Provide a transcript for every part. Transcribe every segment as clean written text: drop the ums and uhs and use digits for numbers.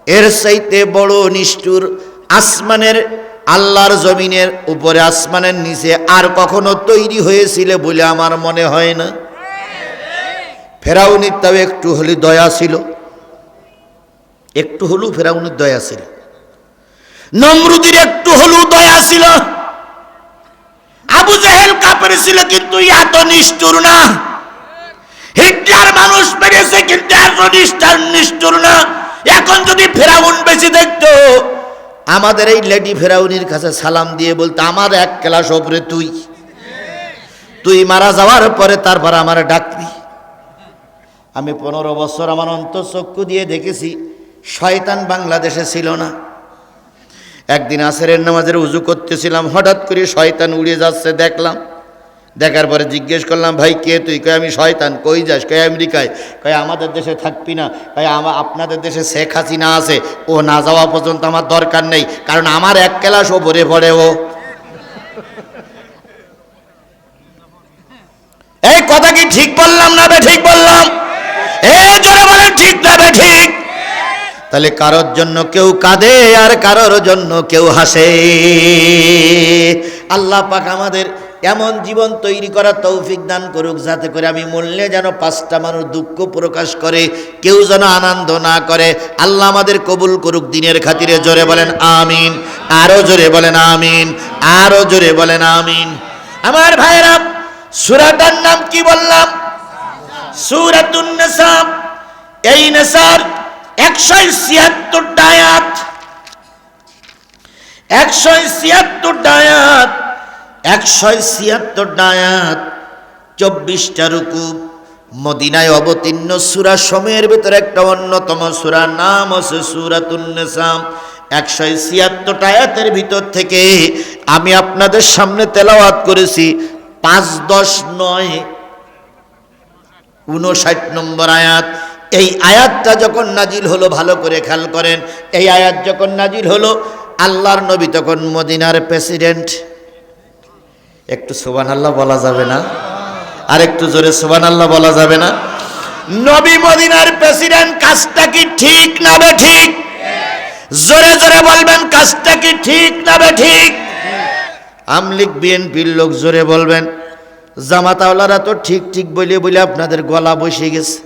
এর চাইতে বড় নিষ্ঠুর আসমানের আল্লাহর জমিনের উপরে আসমানের নিচে আর কখনো তৈরি হয়েছিল বলে আমার মনে হয় না। ফেরাউনের তাও একটু হলে দয়া ছিল, একটু হলেও ফেরাউনের দয়া ছিল। নমরুদের একটু হলেও দয়া ছিল। আবু জেহেল কাফের ছিল কিন্তু এত নিষ্ঠুর না। হিটলার মানুষ মেরেছে কিন্তু এত নিষ্ঠুর না। এখন যদি ফেরাউন বেশি দেখতো, আমাদের এই লেডি ফেরাউনের কাছে সালাম দিয়ে বলতো, আমার এক ক্লাস ওপরে তুই মারা যাওয়ার পরে তারপর আমার ডাকবি। আমি 15 বছর আমার অন্তঃচক্ষু দিয়ে দেখেছি শয়তান বাংলাদেশে ছিল না। একদিন আসরের নামাজের উজু করতেছিলাম, হঠাৎ করে শয়তান উড়ে যাচ্ছে দেখলাম। দেখার পরে জিজ্ঞেস করলাম, ভাই কে তুই? কয় আমি শয়তান। কই যাস? কয় আমেরিকায়। কয় আমাদের দেশে থাকবি না। কয় আপনাদের দেশে শেখ হাসিনা আছে, ও না যাওয়া পর্যন্ত আমার দরকার নেই, কারণ আমার এক ক্লাস ওপরে পড়ে ও। এই কথা কি ঠিক বললাম না ঠিক বললাম? জোরে বলেন ঠিক না ঠিক? তাহলে কারোর জন্য কেউ কাঁদে আর কারোর জন্য কেউ হাসে। আল্লাহ পাক আমাদের এমন জীবন তৈরি করার তৌফিক দান করুক, যাতে করে আমি মরলে যেন 5টা মানুষ দুঃখ প্রকাশ করে, কেউ যেন আনন্দ না করে। আল্লাহ আমাদের কবুল করুক দিনের খাতিরে। জোরে বলেন আমিন। আরো জোরে বলেন আমিন। আরো জোরে বলেন আমিন। আমার ভাইরা, সূরাটার নাম কি বললাম? সূরাতুন নিসা। এই নিসার 176 আয়াত, 176 আয়াত, 176 আয়াত, 24টা রুকু। মদিনায় অবতীর্ণ সূরা সময়ের ভিতরে একটা অন্যতম সূরার নাম হচ্ছে সূরাতুন নিসা। 176 আয়াতের ভিতর থেকে আমি আপনাদের সামনে তেলাওয়াত করেছি 5, 10, 9, 59 নম্বর আয়াত। এই আয়াতটা যখন নাজিল হলো, ভালো করে খেয়াল করেন, এই আয়াত যখন নাজিল হলো, আল্লাহর নবী তখন মদিনার প্রেসিডেন্ট। একটু সুবহানাল্লাহ বলা যাবে না? আর একটু জোরে সুবহানাল্লাহ বলা যাবে না? নবী মদিনার প্রেসিডেন্ট। কাজটা কি ঠিক না ঠিক? জোরে জোরে বলবেন, কাজটা কি ঠিক না ঠিক? আমলিক বিএনপির লোক জোরে বলবেন। জামাতাওয়ালারা তো ঠিক ঠিক বলে বলে আপনাদের গলা বসে গেছে,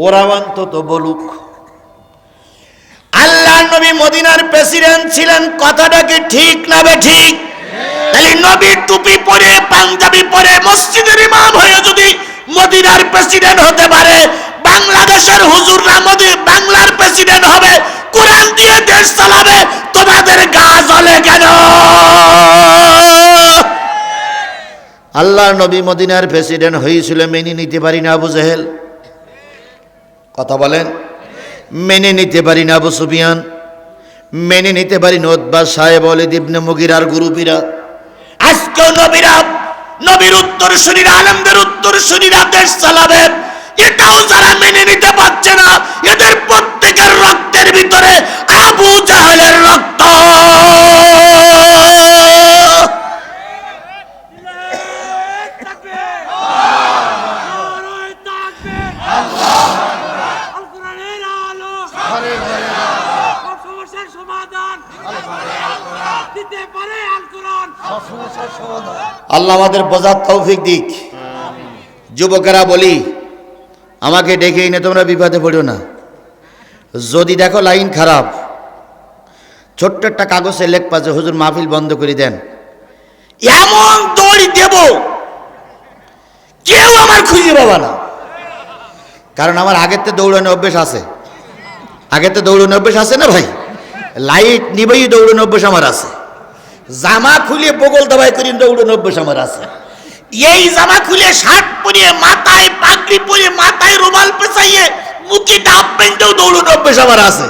ওরা অন্তত বলুক। আল্লাহর নবী মদিনার প্রেসিডেন্ট ছিলেন, কথাটা কি ঠিক না ঠিক? তাহলে নবী টুপি পরে পাঞ্জাবি পরে মসজিদের ইমাম হয়ে যদি মদিনার প্রেসিডেন্ট হতে পারে, বাংলাদেশের হুজুররা বাংলার প্রেসিডেন্ট হবে, কোরআন দিয়ে দেশ চালাবে, তোমাদের গা জ্বলে কেন? আল্লাহর নবী মদিনার প্রেসিডেন্ট হয়েছিল, মেনে নিতে পারি না আবু জেহেল। কথা বলেন। মেনে নিতে পারি না আবু সুফিয়ান, মেনে নিতে পারি না উতবা সাহেব, ওয়ালিদ ইবনে মুগিরার গ্রুপিরা। আজকেও নবীর উত্তরসূরিরা, আলেমদের উত্তরসূরিরা দেশ চালাবে, এটাও যারা মেনে নিতে পারছে না, এদের প্রত্যেকের রক্তের ভিতরে আবু জাহেলের রক্ত। আল্লাহ আমাদের বোঝার তৌফিক দিক। যুবকেরা বলি, আমাকে ডেকে এনে তোমরা বিপদে পড়ো না। যদি দেখো লাইন খারাপ, ছোট্ট একটা কাগজে লেখবা যে হুজুর মাহফিল বন্ধ করে দেন, এমন দৌড় দেব কেউ আমার খুঁজে পাবা না। কারণ আমার আগের তো দৌড়ানো অভ্যেস আছে, আগের তো দৌড়ানো অভ্যেস আছে না ভাই? লাইট নিবেই দৌড়ানো অভ্যেস আমার আছে। জামা খুলে বগল দাবাই করে দৌড়ানো অভ্যেস আমার আছে। এই জামা খুলে শার্ট পরিয়ে, মাথায় পাগড়ি পরিয়ে, মাথায় রুমাল পেঁচাইয়ে, মুখে ডাব পেন্টেও দৌড়ানো অভ্যেস আমার আছে।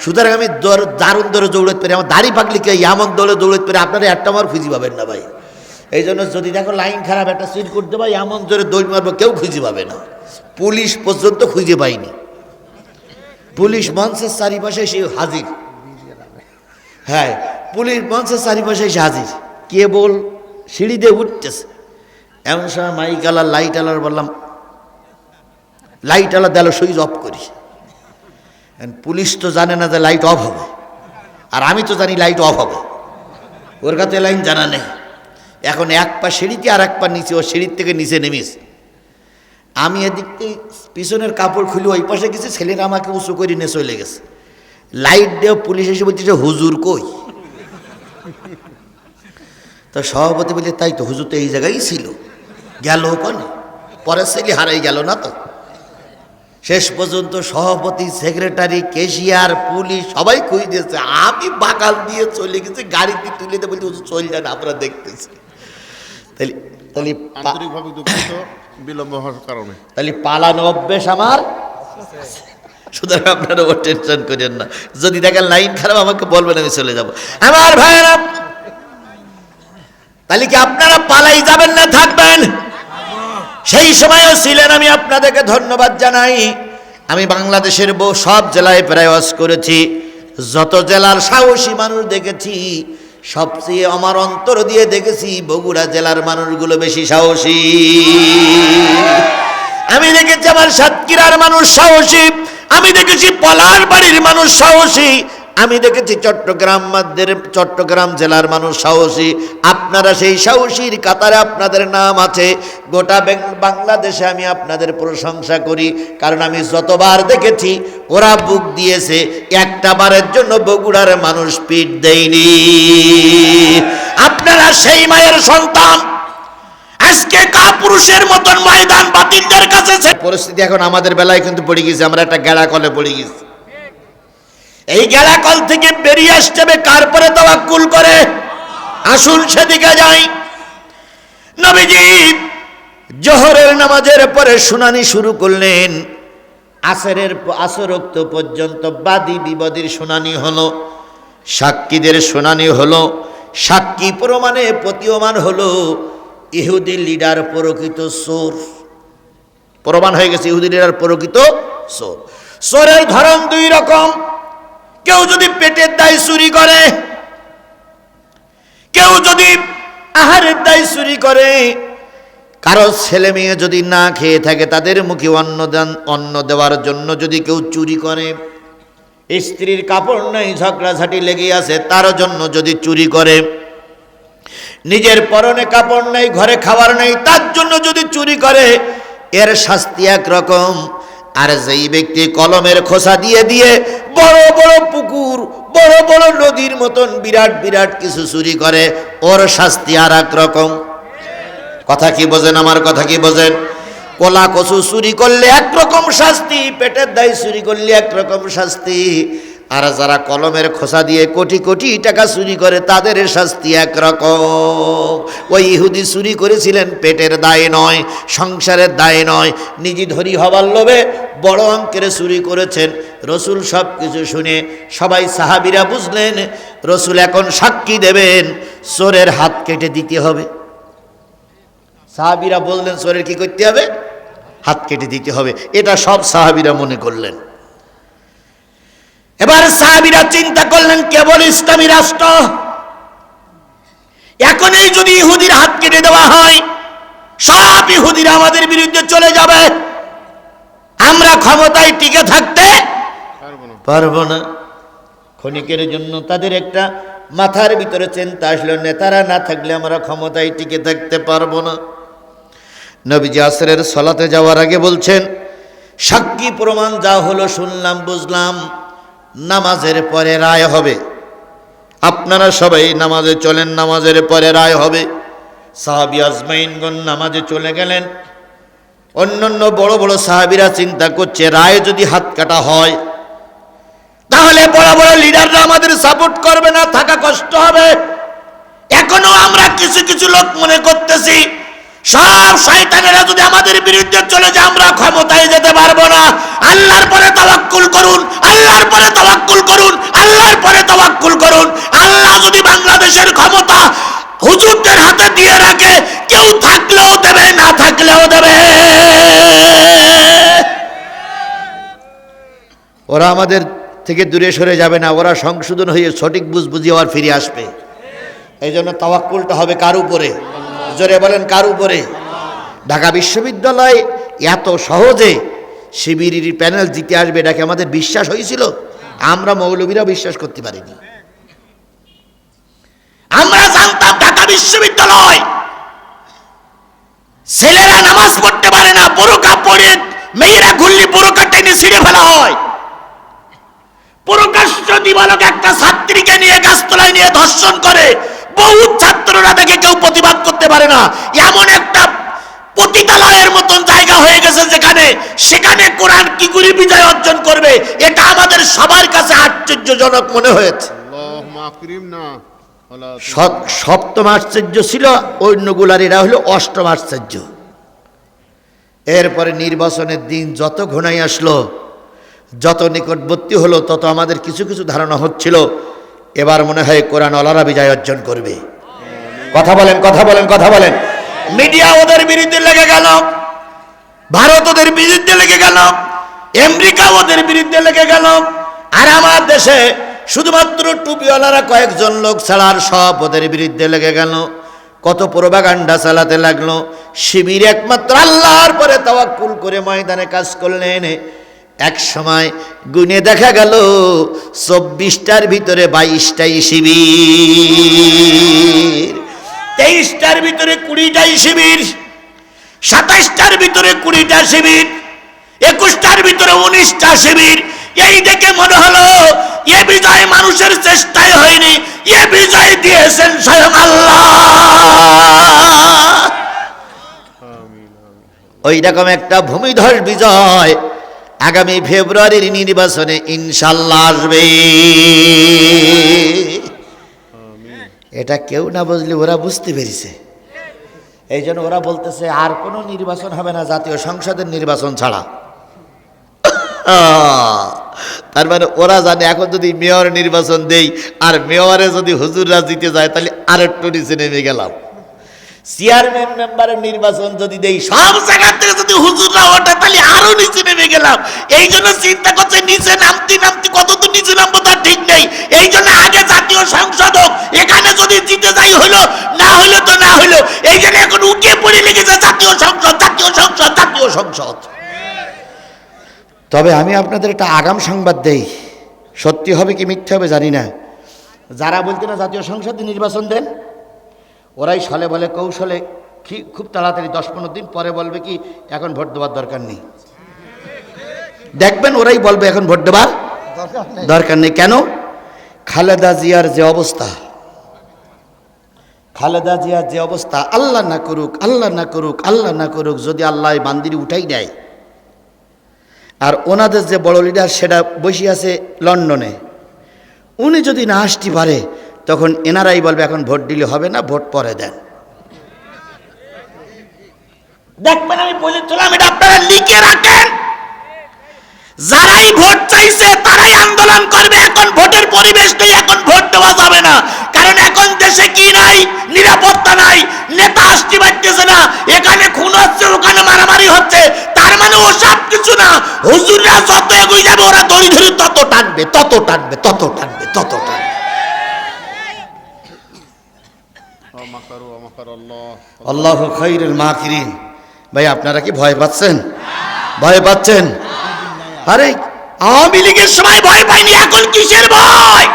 সুতরাং আমি দারুণ দৌড়ে দৌড়াতে পারি। আমার দাড়ি পাগলিকে এমন দৌড়াতে পারি, আপনারা একটা আমার খুঁজে পাবেন না ভাই। এই জন্য যদি দেখো লাইন খারাপ, একটা সিট করতে পারি, এমন জোরে দৌড় মারবো কেউ খুঁজে পাবে না। পুলিশ পর্যন্ত খুঁজে পাইনি। পুলিশ মঞ্চের চারিপাশে এসে হাজির। হ্যাঁ, পুলিশ মঞ্চের চারিপাশে এসে হাজির। কেবল সিঁড়ি দিয়ে উঠতেছে, এমন সময় মাইক আলার, লাইট আলার বললাম, লাইট আলার দিল সুইচ অফ করি। পুলিশ তো জানে না যে লাইট অফ হবে, আর আমি তো জানি লাইট অফ হবে, ওর কাছে লাইন জানা নেই। এখন এক পা সিঁড়িতে আর এক পা নিচে, ও সিঁড়ির থেকে নিচে নেমেছে, আমি এদিক থেকে পিছনের কাপড় খুলে ওই পাশে গেছি, ছেলেরা আমাকে উঁচু করে নিয়ে চলে গেছে। লাইট দিয়ে পুলিশ এসে বলছে হুজুর কই? তো সভাপতি বলছে তাই তো, হুজুর তো এই জায়গায় ছিল, গেল ওখানে, পরের ছেলে হারাই গেল না তো। শেষ পর্যন্ত সভাপতি, সেক্রেটারি, ক্যাশিয়ার, পুলিশ সবাই খুঁজে দিয়েছে, আমি বাগাল দিয়ে চলে গেছি, গাড়িতে তুলে দিয়ে বলছি হুজুর চল যান, আমরা দেখতেছি। তাহলে তাহলে আন্তরিকভাবে দুঃখিত বিলম্ব হওয়ার কারণে। তাহলে পালানো অভ্যেস আমার, সুতরাং আপনারা ও টেনশন করেন না, যদি দেখেন লাইন খারাপ আমাকে বলবেন, আমি চলে যাব। আমার ভাইয়েরা, তাহলে কি আপনারা পালাই যাবেন না থাকবেন? সেই সময়ও ছিলেন। আমি আপনাদেরকে ধন্যবাদ জানাই। আমি বাংলাদেশের সব জেলায় প্রায় ওয়াজ করেছি, যত জেলার সাহসী মানুষ দেখেছি, সবচেয়ে আমার অন্তর দিয়ে দেখেছি বগুড়া জেলার মানুষগুলো বেশি সাহসী। আমি দেখেছি আমার সাতক্ষীরার মানুষ সাহসী, আমি দেখেছি পলাশ বাড়ির মানুষ সাহসী, আমি দেখেছি চট্টগ্রাম জেলার মানুষ সাহসী। আপনারা সেই সাহসীর কাতারে আপনাদের নাম আছে। গোটা বাংলাদেশে আমি আপনাদের প্রশংসা করি, কারণ আমি যতবার দেখেছি ওরা বুক দিয়েছে, একটা বারের জন্য বগুড়ার মানুষ পিঠ দেয়নি। আপনারা সেই মায়ের সন্তান। আজকে কাপুরুষের মতন ময়দান বাতিলদের কাছে পরিস্থিতি এখন আমাদের বেলায় কিন্তু পড়ে গেছে, আমরা একটা গেড়া কলে পড়ে গেছি। এই গেড়া কল থেকে বেরিয়ে আসতে হবে কার পরে তাওয়াক্কুল করে? আসুন সেদিকে যাই। নবীজি জোহরের নামাজের পরে শুনানি শুরু করলেন। আসরোক্ত পর্যন্ত বাদী বিবাদীর শুনানি হলো, সাক্ষীদের শুনানি হলো, সাক্ষী প্রমাণে প্রতীয়মান হলো ইহুদি লিডার প্রকৃত চোর। প্রমাণ হয়ে গেছে ইহুদি লিডার প্রকৃত চোর। চোরের ধরন দুই রকম। কেউ যদি পেটের দায় চুরি করে, কেউ যদি আহারের দায় চুরি করে, কারো ছেলে মেয়ে যদি না খেয়ে থাকে তাদের মুখে অন্ন দেওয়ার জন্য যদি কেউ চুরি করে, স্ত্রীর কাপড় নাই ঝগড়াঝাটি লেগে আছে তার জন্য যদি চুরি করে, নিজের পরনে কাপড় নাই ঘরে খাবার নাই তার জন্য যদি চুরি করে, এর শাস্তি একরকম। আর যেই ব্যক্তি কলমের খোসা দিয়ে দিয়ে বড় বড় পুকুর, বড় বড় নদীর মতন বিরাট বিরাট কিছু চুরি করে, ওর শাস্তি আর এক রকম। কথা কি বোঝেন? আমার কথা কি বোঝেন? কলা কচু চুরি করলে একরকম শাস্তি, পেটের দায় চুরি করলে একরকম শাস্তি। আর যারা কলমের খোসা দিয়ে কোটি কোটি টাকা চুরি করে তাদের শাস্তি একরকম। ওই ইহুদি চুরি করেছিলেন পেটের দায় নয়, সংসারের দায় নয়, নিজে ধরি হবার লোভে বড় অঙ্কের চুরি করেছেন। রসুল সব কিছু শুনে সবাই সাহাবীরা বুঝলেন রসুল এখন সাক্ষী দেবেন, চোরের হাত কেটে দিতে হবে। সাহাবীরা বললেন চোরের কি করতে হবে? হাত কেটে দিতে হবে। এটা সব সাহাবীরা মনে করলেন। এবার সাহাবীরা চিন্তা করলেন কেবল ইসলামী রাষ্ট্র, এখনই যদি ইহুদির হাত কেটে দেওয়া হয় সব ইহুদিরা আমাদের বিরুদ্ধে চলে যাবে, আমরা ক্ষমতায় টিকে থাকতে পারবো না। ক্ষণিকের জন্য তাদের একটা মাথার ভিতরে চিন্তা আসলো, নেতারা না থাকলে আমরা ক্ষমতায় টিকে থাকতে পারবো না। নবীজি আসরের সালাতে যাওয়ার আগে বলছেন সাক্ষী প্রমাণ যা হলো শুনলাম বুঝলাম, নামাজের পরে রায় হবে। আপনারা সবাই নামাজে চলেন, নামাজের পরে রায় হবে। সাহাবী আজমাইনগণ নামাজে চলে গেলেন। অন্যান্য বড় বড় সাহাবীরা চিন্তা করছে রায় যদি হাত কাটা হয় তাহলে বড় বড় লিডাররা আমাদের সাপোর্ট করবে না, থাকা কষ্ট হবে। এখনো আমরা কিছু কিছু লোক মনে করতেছি সব শয়তানেরা যদি আমাদের বিরুদ্ধে চলে যায় আমরা ক্ষমতায় যেতে পারবো না। আল্লাহর পরে তাওয়াক্কুল করুন, আল্লাহর পরে তাওয়াক্কুল করুন, আল্লাহর পরে তাওয়াক্কুল করুন। আল্লাহ যদি বাংলাদেশের ক্ষমতা হুজুরদের হাতে দিয়ে রাখে, কেউ থাকলেও দেবে, না থাকলেও দেবে। ওরা আমাদের থেকে দূরে সরে যাবে না, ওরা সংশোধন হয়ে সঠিক বুঝবুঝি আবার ফিরে আসবে। এই জন্য তাওয়াক্কুলটা হবে কার উপরে? জোরে বলেন কার উপরে? ঢাকা বিশ্ববিদ্যালয় এত সহজে শিবিরের প্যানেল জিতে আসবে, এটাকে আমাদের বিশ্বাস হয়েছিল? আমরা মৌলবীরাও বিশ্বাস করতে পারিনি। আমরা জানতাম ঢাকা বিশ্ববিদ্যালয় ছেলেরা নামাজ পড়তে পারে না, বোরকা পরে মেয়েরা ঘুরলি বোরকা টেনে ছিঁড়ে ফেলা হয়। প্রকাশ্য দিবালক একটা ছাত্রীকে নিয়ে গাছতলায় নিয়ে ধর্ষণ করে, বহু ছাত্ররা দেখে কেউ প্রতিবাদ করতে পারে না। এমন একটা পতিতালয়ের মতন জায়গা হয়ে গেছে যেখানে সেখানে কোরআন কি করে বিজয় অর্জন করবে, এটা আমাদের সবার কাছে আশ্চর্যজনক মনে হয়েছে। আল্লাহুম্মা আকরিমনা ওয়ালা সপ্তম আশ্চর্য ছিল অন্যগুলার, এরা হলো অষ্টম আশ্চর্য। এরপরে নির্বাচনের দিন যত ঘনাই আসলো, যত নিকটবর্তী হলো, তত আমাদের কিছু কিছু ধারণা হচ্ছিল এবার মনে হয় কোরআন ওয়ালারা বিজয় অর্জন করবে। কথা বলেন, কথা বলেন, কথা বলেন। মিডিয়া ওদের বিরুদ্ধে লেগে গেল, ভারত ওদের বিরুদ্ধে লেগে গেল, আমেরিকা ওদের বিরুদ্ধে লেগে গেল, আর আমার দেশে শুধুমাত্র টুপিওয়ালারা কয়েকজন লোক ছাড়া আর সব ওদের বিরুদ্ধে লেগে গেল। কত প্রোপাগান্ডা চালাতে লাগলো। শিবির একমাত্র আল্লাহর পরে তাওয়াক্কুল করে ময়দানে কাজ করলেন। এক সময় গুনে দেখা গেল 24টার ভিতরে 22টাই শিবির, 23টার ভিতরে 20টাই শিবির, 27টার ভিতরে 20টা শিবির, 21টার ভিতরে 19টা শিবির। এই দেখে মনে হলো এ বিজয় মানুষের চেষ্টায় হয়নি, এ বিজয় দিয়েছেন স্বয়ং আল্লাহ। ওই রকম একটা ভূমিধস বিজয় আগামী ফেব্রুয়ারির নির্বাচনে ইনশাল্লাহ আসবে। এটা কেউ না বুঝলে ওরা বুঝতে পেরেছে, এই জন্য ওরা বলতেছে আর কোনো নির্বাচন হবে না জাতীয় সংসদের নির্বাচন ছাড়া। তার মানে ওরা জানে এখন যদি মেয়র নির্বাচন দেই আর মেয়রে যদি হুজুররা জিতে যায় তাহলে আর একটু নিচে নেমে গেলাম। চেয়ারম্যান মেম্বারের নির্বাচন যদি দেই সব জায়গা থেকে যদি হুজুররা ওঠে তাহলে আরো নিচে নেমে গেলাম। এই জন্য চিন্তা করছে নিচে নামতে নামতে কতদূর নিচে নামবো তার ঠিক নেই। এই জন্য আগে জাতীয় সংসদ হোক, এখানে যদি জিতে যাই হলো, না হলো তো না হলো। এই জন্য এখন উঠে পড়ে লেগেছে জাতীয় সংসদ, জাতীয় সংসদ, জাতীয় সংসদ। তবে আমি আপনাদের একটা আগাম সংবাদ দেই, সত্যি হবে কি মিথ্যা হবে জানি না। যারা বলতে না জাতীয় সংসদে নির্বাচন দেন, ওরাই ছলে বলে কৌশলে খুব তাড়াতাড়ি 10-15 দিন পরে বলবে কি এখন ভোট দেওয়ার দরকার নেই। দেখবেন ওরাই বলবে এখন ভোট দেওয়ার দরকার নেই। কেন? খালেদা জিয়ার যে অবস্থা, খালেদা জিয়ার যে অবস্থা, আল্লাহ না করুক, আল্লাহ না করুক, আল্লাহ না করুক, যদি আল্লাহ বান্দিরি উঠাই দেয়। আর ওনাদের যে বড় লিডার সেটা বসে আছে লন্ডনে, উনি যদি না আসতে পারে তখন এনারাই বলবে এখন ভোট দিলে হবে না, ভোট পরে দেন। দেখবেন আমি বলেছিলাম, এটা আপনারা লিখে রাখেন। যারাই ভোট চাইছে তারাই আন্দোলন করবে। এখন ভোটের পরিবেশ নেই, এখন ভোট দেওয়া যাবে না। কারণ এখন দেশে কি নাই? নিরাপত্তা নাই, নেতা আসতে পারতেছে না, এখানে খুন হচ্ছে, ওখানে মারামারি হচ্ছে। তার মানে ও সব কিছু না, হুজুররা যত এগিয়ে যাবে ওরা দড়ি ধরে তত টানবে, তত টানবে, তত টানবে, তত টানবে। আল্লাহু খায়রুল মাকিরিন। ভাই আপনারা কি ভয় পাচ্ছেন? ভয় পাচ্ছেন? আরে আওয়ামী লীগের সময় ভয় পাইনি, এখন কিসের ভয়?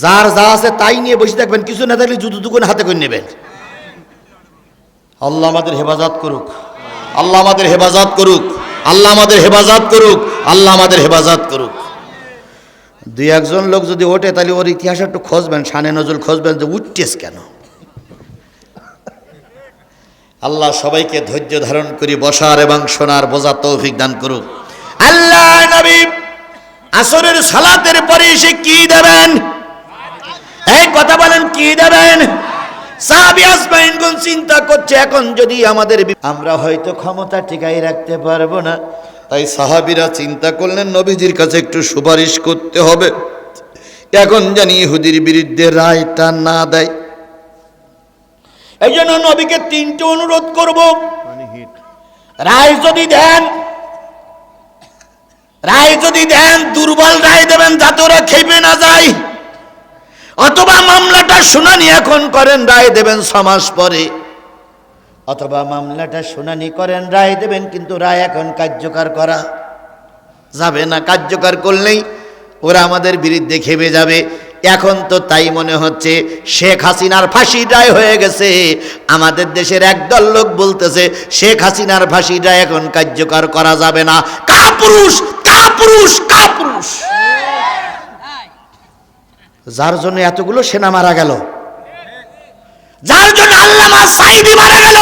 যার যা আছে তাই নিয়ে বসে থাকবেন, কিছু না থাকলে জুতো দুগুণ হাতে করে নেবেন। আল্লাহ আমাদের হেফাজত করুক, আল্লাহ আমাদের হেফাজত করুক, আল্লাহ আমাদের হেফাজত করুক, আল্লাহ আমাদের হেফাজত করুক। দুই একজন লোক যদি ওঠে তাহলে ওর ইতিহাস একটু খুঁজবেন, শানে নজরুল খুঁজবেন যে উঠতেস কেন। আল্লাহ সবাইকে ধৈর্য ধারণ করে বসার এবং শোনার বোঝার তৌফিক দান করুক। আল্লাহ নবী আসরের সালাতের পরে এসে কি দেবেন? এই কথা বলেন, কি দেবেন? সাহাবী আজমাইনগণ চিন্তা করছে এখন যদি আমাদের আমরা হয়তো ক্ষমতা টিকাই রাখতে পারবো না, তাই সাহাবীরা চিন্তা করলেন নবীজির কাছে একটু সুপারিশ করতে হবে, এখন জানি ইহুদির বিরুদ্ধে রায়টা না দেয়। এই জন্য নবীকে 3টে অনুরোধ করব। রায় যদি দেন, রায় যদি দেন দুর্বল রায় দেবেন যাতে ওরা খেপে না যায়, অথবা মামলাটা শুনানি এখন করেন, রায় দেবেন 6 মাস পরে, অথবা মামলাটা শুনানি করেন, রায় দেবেন, কিন্তু রায় এখন কার্যকর করা যাবে না। কার্যকর করলেই ওরা আমাদের বিরুদ্ধে খেপে যাবে। এখন তো তাই মনে হচ্ছে শেখ হাসিনার ফাঁসির রায় হয়ে গেছে। আমাদের দেশের একদল লোক বলতেছে শেখ হাসিনার ফাঁসির রায় এখন কার্যকর করা যাবে না। কাপুরুষ কাপুরুষ কাপুরুষ! যার জন্য এতগুলো সেনা মারা গেল, যার জন্য আল্লামা সাঈদী মারা গেল,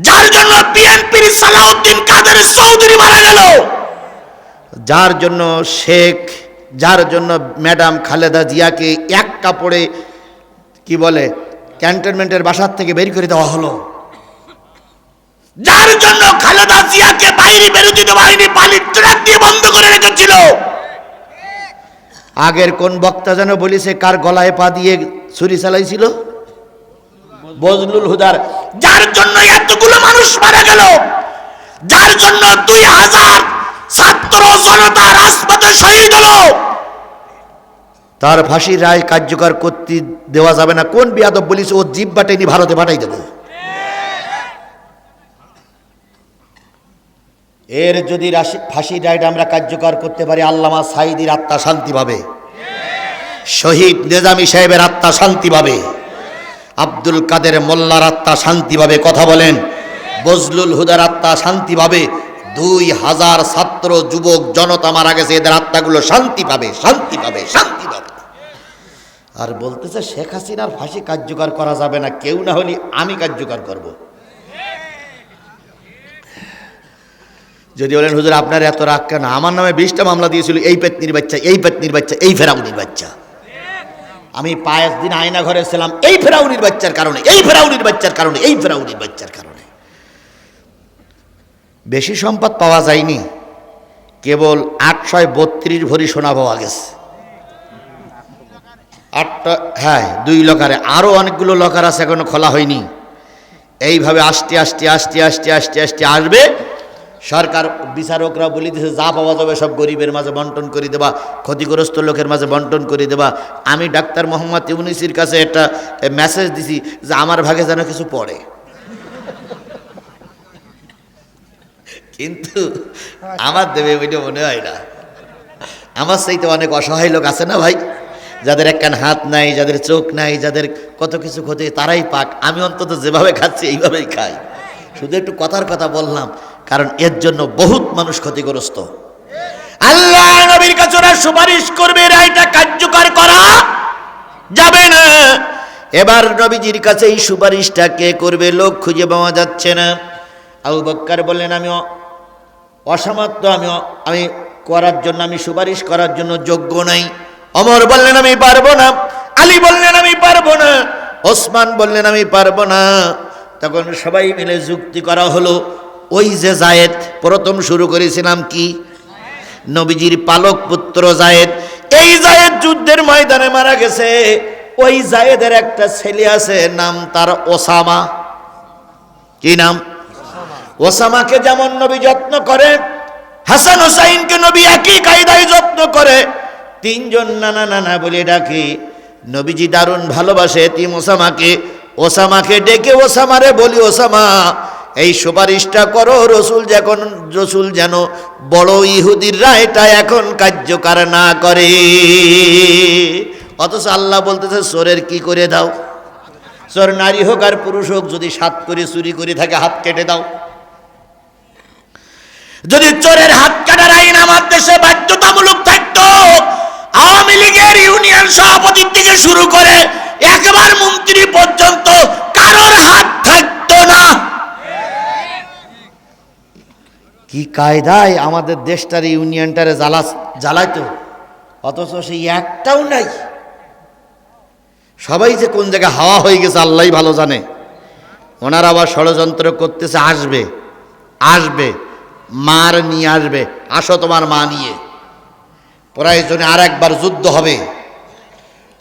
যার জন্য বিএনপির সালাউদ্দিন কাদের চৌধুরী মারা গেল, যার জন্য যার জন্য ম্যাডাম খালেদা জিয়াকে এক কাপড়ে কি বলে ক্যান্টনমেন্টের বাসার থেকে বের করে দেওয়া হলো, যার জন্য খালেদা জিয়াকে বাইরে বিরোধী বাহিনী পানির ট্রাক দিয়ে বন্ধ করে রেখেছিল। আগের কোন বক্তা যেন বলেছে কার গলায় পা দিয়ে ছুরি চালাইছিল? বজলুল হুদার। যার জন্য এতগুলো মানুষ মারা গেল, যার জন্য 2000 ছাত্র জনতা রাজপথে শহীদ হলো, তার ফাঁসির রায় কার্যকর করতে দেওয়া যাবে না। কোন বিয়াদব বলিস ও জিব্বা টেনে ভারতে পাঠাই দেব? এর যদি ফাঁসির রায়টা আমরা কার্যকর করতে পারি, আল্লামা সাঈদীর আত্মা শান্তি পাবে, শহীদ নিজামী সাহেবের আত্মা শান্তি পাবে, আব্দুল কাদের মোল্লার আত্মা শান্তি পাবে। কথা বলেন। বজলুল হুদার আত্মা শান্তি পাবে। 2000 ছাত্র যুবক জনতা মারা গেছে, এদের আত্মাগুলো শান্তি পাবে, শান্তি পাবে, শান্তি পাবে। আর বলতেছে শেখ হাসিনার ফাঁসি কার্যকর করা যাবে না, কেউ না হলে আমি কার্যকর করব। যদি বলেন হুজুর আপনার এত রাগ কেন? আমার নামে 20টা মামলা দিয়েছিল, এই পেতনির বাচ্চা, এই পেতনির বাচ্চা, এই ফেরাউনির বাচ্চা। আমি 5 দিন আয়না ঘরে ছিলাম এই ফেরাউনির বাচ্চার কারণে, এই ফেরাউনির বাচ্চার কারণে, এই ফেরাউনির বাচ্চার কারণে। বেশি সম্পদ পাওয়া যায়নি, কেবল 832 ভরি সোনা পাওয়া গেছে। 8টা, হ্যাঁ 2 লকারে, আরো অনেকগুলো লকার আছে এখনো খোলা হয়নি। এইভাবে আস্তে আস্তে আস্তে আস্তে আস্তে আস্তে আসবে। সরকার বিচারকরা বলে দিয়েছে যা পাওয়া যাবে সব গরিবের মাঝে বন্টন করে দেবা, ক্ষতিগ্রস্ত লোকের মাঝে বন্টন করে দেবা। আমি ডাক্তার মোহাম্মদ ইউনূসের কাছে একটা মেসেজ দিছি যে আমার ভাগে যেন কিছু পড়ে, কিন্তু আমার দেবে ওইটা মনে হয় না। আমার চাইতে অনেক অসহায় লোক আছে না ভাই, যাদের একখান হাত নাই, যাদের চোখ নাই, যাদের কত কিছু ক্ষতি, তারাই পাক। আমি অন্তত যেভাবে খাচ্ছি এইভাবেই খাই। শুধু একটু কথার কথা বললাম, কারণ এর জন্য বহুত মানুষ ক্ষতিগ্রস্ত। আল্লাহ নবীর কাছে ওরা সুপারিশ করবে, রায়টা কার্যকর করা যাবে না। এবার নবীজির কাছে এই সুপারিশটা কে করবে? লোক খুঁজে পাওয়া যাচ্ছে না। আবু বকর বললেন আমি অসমর্থ, আমি করার জন্য, আমি সুপারিশ করার জন্য যোগ্য নাই। ওমর বললেন আমি পারবো না। আলী বললেন আমি পারবো না। ওসমান বললেন আমি পারবো না। তখন সবাই মিলে যুক্তি করা হলো, ওই যে জায়েদ প্রথম শুরু করেছিলাম কি, নবীজির পালক পুত্র জায়েদ, এই জায়েদ যুদ্ধের ময়দানে মারা গেছে। ওই জায়েদের একটা ছেলে আছে, নাম তার ওসামা। কি নাম? ওসামাকে যেমন নবী যত্ন করে, হাসান হোসাইনকে নবী একই কায়দায় যত্ন করে। 3 জন নানা নানা বলে ডাকে। নবীজি দারুণ ভালোবাসে এতিম ওসামাকে। ওসামাকে ডেকে ওসামারে বলি, ওসামা এই সুপারিশটা করো, রসুল যেন বড় ইহুদির রায়টা এখন কার্যকর না করে। অথচ আল্লাহ বলতেছে চোরের কি করে দাও? চোর নারী হোক আর পুরুষ হোক, যদি 7 করে চুরি করে থাকে হাত কেটে দাও। যদি চোরের হাত কাটার আইন আমার দেশে বাধ্যতামূলক থাকতো, আওয়ামী লীগের ইউনিয়ন সভাপতির থেকে শুরু করে একবার মন্ত্রী পর্যন্ত কারোর হাত থাকতো না। কি কায়দায় আমাদের দেশটার ইউনিয়নটারে জ্বালাইতো, অথচ সেই একটাও নাই। সবাই যে কোন জায়গায় হাওয়া হয়ে গেছে আল্লাহই ভালো জানে। ওনারা আবার ষড়যন্ত্র করতেছে, আসবে মার নিয়ে আসবে, আসো তোমার মা নিয়ে, প্রয়োজনে আর একবার যুদ্ধ হবে।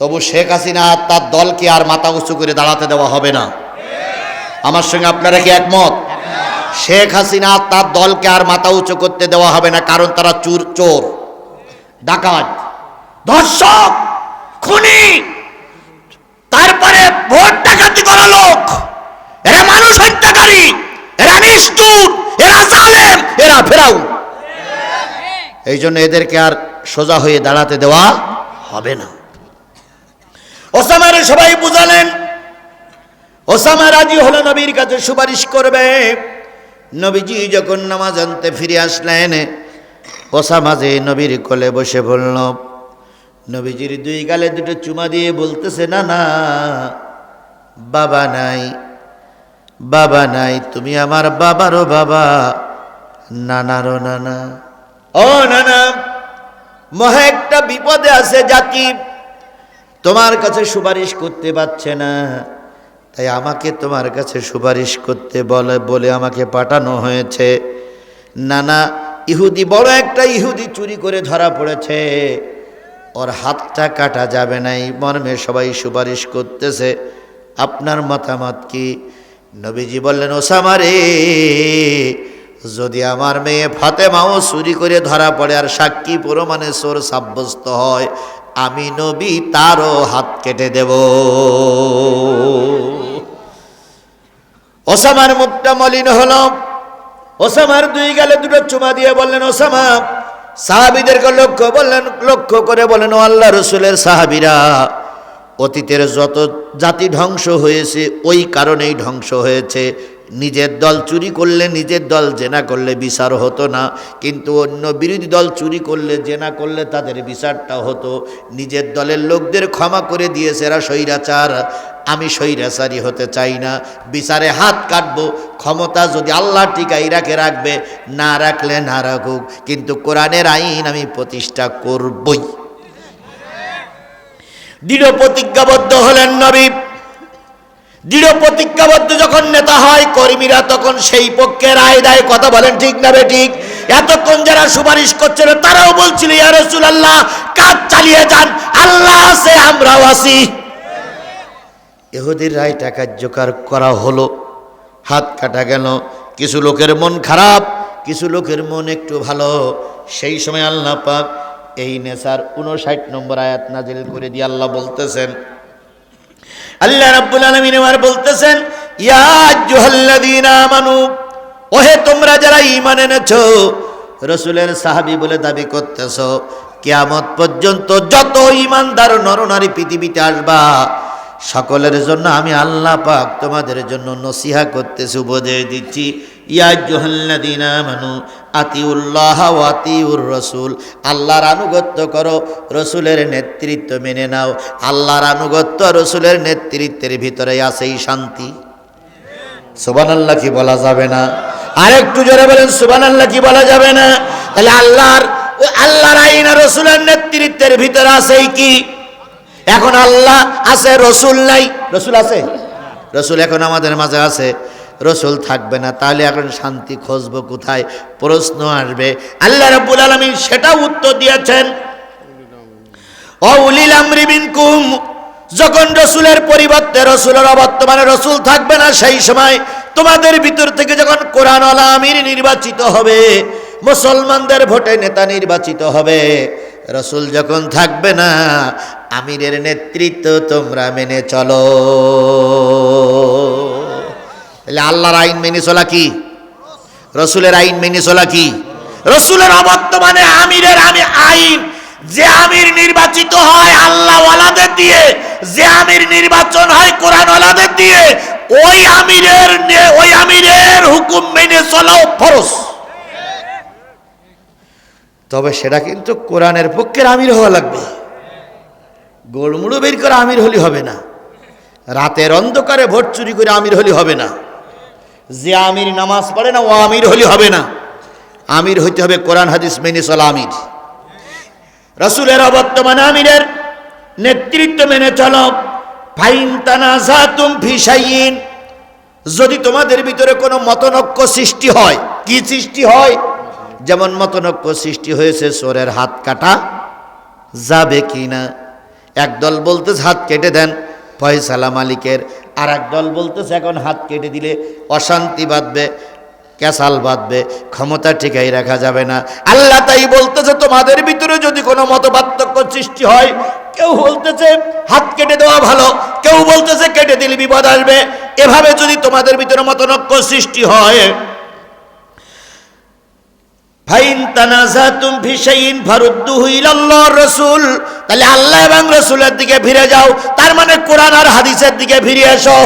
তবু শেখ হাসিনা তার দলকে আর মাথা উঁচু করে দাঁড়াতে দেওয়া হবে না। আমার সঙ্গে আপনারা কি একমত? শেখ হাসিনা তার দলকে আর মাথা উঁচু করতে দেওয়া হবে না, কারণ তারা চোর, ডাকাত, ধর্ষক, খুনি, তারপরে ভোট ডাকাতি করা লোক। এরা মানুষ হত্যাকারী, এরা নিষ্ঠুর, এরা জালেম, এরা ফেরাউন। এই জন্য এদেরকে আর সোজা হয়ে দাঁড়াতে দেওয়া হবে না। ওসামার সবাই বুঝালেন। ওসামা রাজি হলো নবীর কাছে সুপারিশ করবে। নবীজি যখন নামাজ আনতে ফিরে আসলেন, ওসামা যে নবীর কোলে বসে বলল, নবীজির দুই গালে দুটো চুমা দিয়ে বলতেছে, না না, বাবা নাই, বাবা নাই, তুমি আমার বাবারও বাবা, নানারও নানা। ও নানা, মহা একটা বিপদে আছে জাতি, তোমার কাছে সুপারিশ করতে পারছে না, তাই আমাকে তোমার কাছে সুপারিশ করতে বলে আমাকে পাঠানো হয়েছে। নানা ইহুদি, বড় একটা ইহুদি চুরি করে ধরা পড়েছে, ওর হাতটা কাটা যাবে না, এই মর্মে সবাই সুপারিশ করতেছে, আপনার মতামত কি? নবীজি বললেন, ওসামা রে, যদি আমার মেয়ে ফাতেমাও চুরি করে ধরা পড়ে আর সাক্ষী প্রমাণে চোর সাব্যস্ত হয়, আমি নবী তারও হাত কেটে দেব। ওসামার মুখটা মলিন হলো। ওসামার দুই গালে দুটো চুমা দিয়ে বললেন, ওসামা, সাহাবীদেরকে লক্ষ্য করে বলেন, ও আল্লাহ রসুলের সাহাবীরা, অতীতের যত জাতি ধ্বংস হয়েছে ওই কারণেই ধ্বংস হয়েছে। নিজের দল চুরি করলে, নিজের দল জেনা করলে বিচার হতো না, কিন্তু অন্য বিরোধী দল চুরি করলে, জেনা করলে তাদের বিচারটা হতো। নিজের দলের লোকদের ক্ষমা করে দিয়েছে, এরা স্বৈরাচার, আমি স্বৈরাচারী হতে চাই না, বিচারে হাত কাটবো। ক্ষমতা যদি আল্লাহ টিকাই রাখবে, না রাখলে না রাখুক, কিন্তু কোরআনের আইন আমি প্রতিষ্ঠা করবই। দৃঢ় প্রতিজ্ঞাবদ্ধ হলেন নবী। দৃঢ় প্রতিজ্ঞাবদ্ধ যখন নেতা হয়, কর্মীরা তখন সেই পক্ষে রায় দেয়। কথা বলেন ঠিক না বেঠিক? এতক্ষণ যারা সুপারিশ করছিল তারাও বলছিল, ইয়া রাসূলুল্লাহ, কাজ চালিয়ে যান, আল্লাহ আছে, আমরাও আছি। ইহুদির রায়টা কার্যকর করা হলো, হাত কাটা গেল। কিছু লোকের মন খারাপ, কিছু লোকের মন একটু ভালো। সেই সময় আল্লাহ পাক এই নেসার 59 নম্বর আয়াত নাজিল করে দিয়ে আল্লাহ বলতেছেন, আল্লাহ রাব্বুল আলামিন এবার বলতেছেন, ইয়া আইয়ুহাল্লাযীনা আমানু, ওহে তোমরা যারা ঈমান এনেছো, রাসূলের সাহাবী বলে দাবি করতেছো, কিয়ামত পর্যন্ত যত ঈমানদার নরনারী পৃথিবীতে আসবা, সকলের জন্য আমি আল্লাহ পাক তোমাদের জন্য নসিহা করতেছি, উপদেশ দিচ্ছি। ইয়া আইয়ুহাল্লাযীনা আমানু আতিউল্লাহ ওয়া আতিউর রাসূল, আল্লাহর আনুগত্য করো, রাসূলের নেতৃত্ব মেনে নাও। আল্লাহর আনুগত্য, রাসূলের নেতৃত্বের ভিতরে আছেই শান্তি। সুবহানাল্লাহ কি বলা যাবে না? আরেকটু জোরে বলেন সুবহানাল্লাহ কি বলা যাবে না? তাহলে আল্লাহর আইন আর রাসূলের নেতৃত্বের ভিতরে আছেই কি? এখন আল্লাহ আছে, রসুল নাই। রসুল আছে? রসুল এখন আমাদের মাঝে আছে, রসুল থাকবে না, তাহলে এখন শান্তি খুঁজবো কোথায়? প্রশ্ন আসবে। আল্লাহ রাব্বুল আলামিন সেটা উত্তর দিয়েছেন, উলিল আমরি মিনকুম, যখন রসুলের পরিবর্তে, রসুলের অবর্তমানে রসুল থাকবে না, সেই সময় তোমাদের ভিতর থেকে যখন কোরআনওয়ালা আমির নির্বাচিত হবে, মুসলমানদের ভোটে নেতা নির্বাচিত হবে, রসুল যখন থাকবে না, আমিরের নেতৃত্ব তোমরা মেনে চলো। তাহলে আল্লাহর আইন মেনে চলা কি? রসুলের আইন মেনে চলা কি? রসুলের অবর্তমানে আমিরের আইন, যে আমির নির্বাচিত হয় আল্লাহ ওয়ালাদের দিয়ে, যে আমির নির্বাচন হয় কোরআন ওয়ালাদের দিয়ে, ওই আমিরের হুকুম মেনে চলাও ফরজ। তবে সেটা কিন্তু কোরআনের পক্ষের আমির হওয়া লাগবে। গোলমুড়ো বের করে আমির হলি হবে না, রাতের অন্ধকারে ভোট চুরি করে আমির হলি হবে না, যে আমির নামাজ পড়ে না ও আমির হলি হবে না। আমির হইতে হবে কোরআন হাদিস মেনে চলা আমির। রাসূলের অবর্তমানে আমিরের নেতৃত্ব মেনে চলো। ফাইন তানাজাতুম ফি শাইইন, যদি তোমাদের ভিতরে কোনো মতনৈক্য সৃষ্টি হয়, কি সৃষ্টি হয়? যেমন মতনৈক্য সৃষ্টি হয়েছে চোরের হাত কাটা যাবে কিনা। একদল বলতেছে হাত কেটে দেন, ফয়সালা মালিকের। আর একদল বলতেছে এখন হাত কেটে দিলে অশান্তি বাঁধবে, ক্যাসাল বাঁধবে, ক্ষমতা টিকাই রাখা যাবে না। আল্লাহ তাই বলতেছে, তোমাদের ভিতরে যদি কোনো মতপার্থক্য সৃষ্টি হয়, কেউ বলতেছে হাত কেটে দেওয়া ভালো, কেউ বলতেছে কেটে দিলে বিপদ আসবে, এভাবে যদি তোমাদের ভিতরে মতনৈক্য সৃষ্টি হয়, ফাইন তানাজাতুম ফি শাইইন ফারুদ্দুহু ইলাল্লাহির রাসূল, তাহলে আল্লাহ এবং রাসূলের দিকে ফিরে যাও, তার মানে কোরআন আর হাদিসের দিকে ফিরে এসো।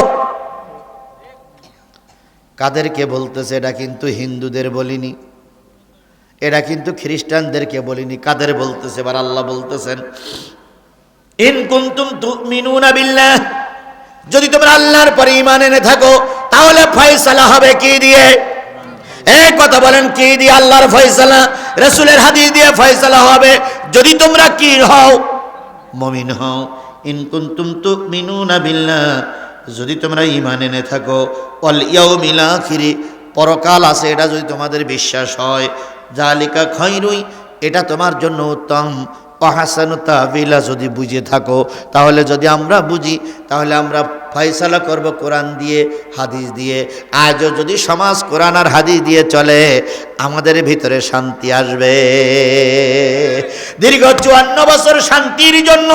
কাদেরকে বলতেছে? এটা কিন্তু হিন্দুদের বলিনি, এটা কিন্তু খ্রিস্টানদেরকে বলিনি। কাদের বলতেছে? এবার আল্লাহ বলতেছেন, ইন কুনতুম তুমিনুনা বিল্লাহ, যদি তোমরা আল্লাহর পরে ঈমান এনে থাকো, তাহলে ফয়সালা হবে কি দিয়ে? এই কথা বলেন, কি দিয়ে? আল্লাহর ফয়সালা, রাসূলের হাদিস দিয়ে ফয়সালা হবে। যদি তোমরা কি হও? মুমিন হও। ইন কুনতুম তুমিনুনা বিল্লাহ, যদি তোমরা ঈমান এনে থাকো, ওয়াল ইয়াউমিল আখির, পরকাল আছে, এটা যদি তোমাদের বিশ্বাস হয়, জালিকা খায়রুই, এটা তোমার জন্য উত্তম, ওয়াহসানু তাবিলা, যদি বুঝে থাকো। তাহলে যদি আমরা বুঝি, তাহলে আমরা ফয়সালা করব কোরআন দিয়ে, হাদিস দিয়ে। আজও যদি সমাজ কোরআন আর হাদিস দিয়ে চলে, আমাদের ভিতরে শান্তি আসবে। দীর্ঘ 54 বছর শান্তির জন্য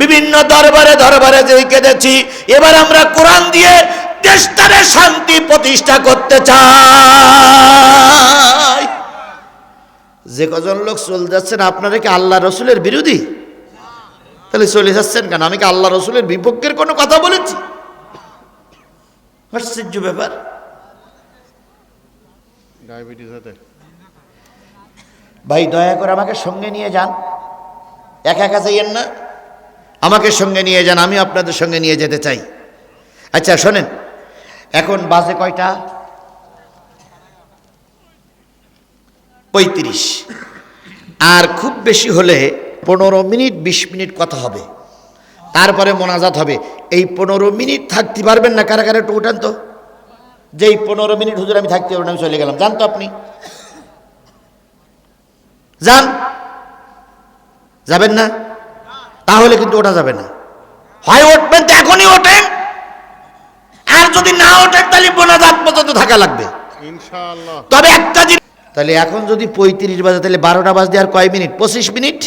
বিভিন্ন দরবারে দরবারে যে কেঁদেছি, এবার আমরা কোরআন দিয়ে দেশটারে শান্তি প্রতিষ্ঠা করতে চাই। যে কজন লোক চলে যাচ্ছেন, আপনারা কি আল্লাহ রসুলের বিরোধী? তাহলে চলে যাচ্ছেন কেন? আমি কি আল্লাহ রসুলের বিপক্ষের কোনো কথা বলেছি? আশ্চর্য ব্যাপার। ডায়াবেটিস আছে ভাই, দয়া করে আমাকে সঙ্গে নিয়ে যান, একা একা যাইয়েন না, আমাকে সঙ্গে নিয়ে যান, আমি আপনাদের সঙ্গে নিয়ে যেতে চাই। আচ্ছা শোনেন, এখন বাজে কয়টা? 35। আর খুব বেশি হলে 15 মিনিট 20 মিনিট কথা হবে, তারপরে মোনাজাত হবে। এই 15 মিনিট থাকতে পারবেন না? কারা কারা একটু উঠান তো। যেই 15 মিনিট হুজুর আমি থাকতে পারবেন, আমি চলে গেলাম, জান তো আপনি? যান, যাবেন না? তাহলে কিন্তু ওঠা যাবে না। হয় উঠবেন তো এখনই ওঠেন, আর যদি না ওঠেন তাহলে মোনাজাত পর্যন্ত থাকা লাগবে ইনশাআল্লাহ। তবে একটা জিনিস, তাহলে এখন যদি 35 বাজে, তাহলে 12টা বাজতে আর কয় মিনিট? 25 মিনিট।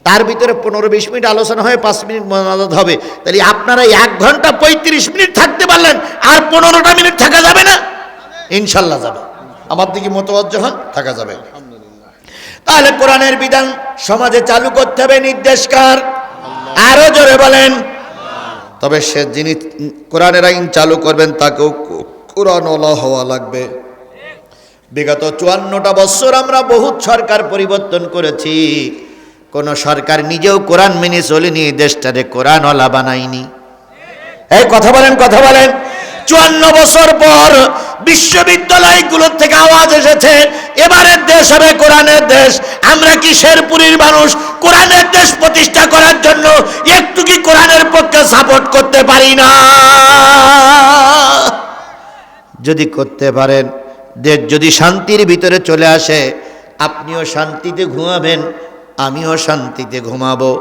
তার ভিতরে 15-20 মিনিট আলোচনা হয়ে 5 মিনিট মোনাজাত হবে। তাহলে আপনারা 1 ঘন্টা 35 মিনিট থাকতে পারলেন, আর 15টা মিনিট থাকা যাবে না? ইনশাল্লাহ যাবে। আমার দিকে মতওয়াজ্জহ হন, থাকা যাবে। তাহলে কোরআনের বিধান সমাজে চালু করতে হবে, নির্দেশকার। আরো জোরে বলেন। তবে সে যিনি কোরআনের আইন চালু করবেন, তাকেও কোরআনওয়ালা হওয়া লাগবে। বিগত 54টা বছর আমরা বহুত সরকার পরিবর্তন করেছি, কোন সরকার নিজেও কোরআন মেনে চলেনি, দেশটারে কোরআনওয়ালা বানায়নি। এই কথা বলেন, কথা বলেন। 54 বছর পর বিশ্ববিদ্যালয়গুলোর থেকে আওয়াজ এসেছে, এবারের দেশ হবে কোরআনের দেশ। আমরা কি শেরপুরের মানুষ কোরআনের দেশ প্রতিষ্ঠা করার জন্য একটু কি কোরআনের পক্ষে সাপোর্ট করতে পারি না? যদি করতে পারেন, দেশ যদি শান্তির ভিতরে চলে আসে, আপনিও শান্তিতে ঘুমাবেন, আমিও শান্তিতে ঘুমাবো।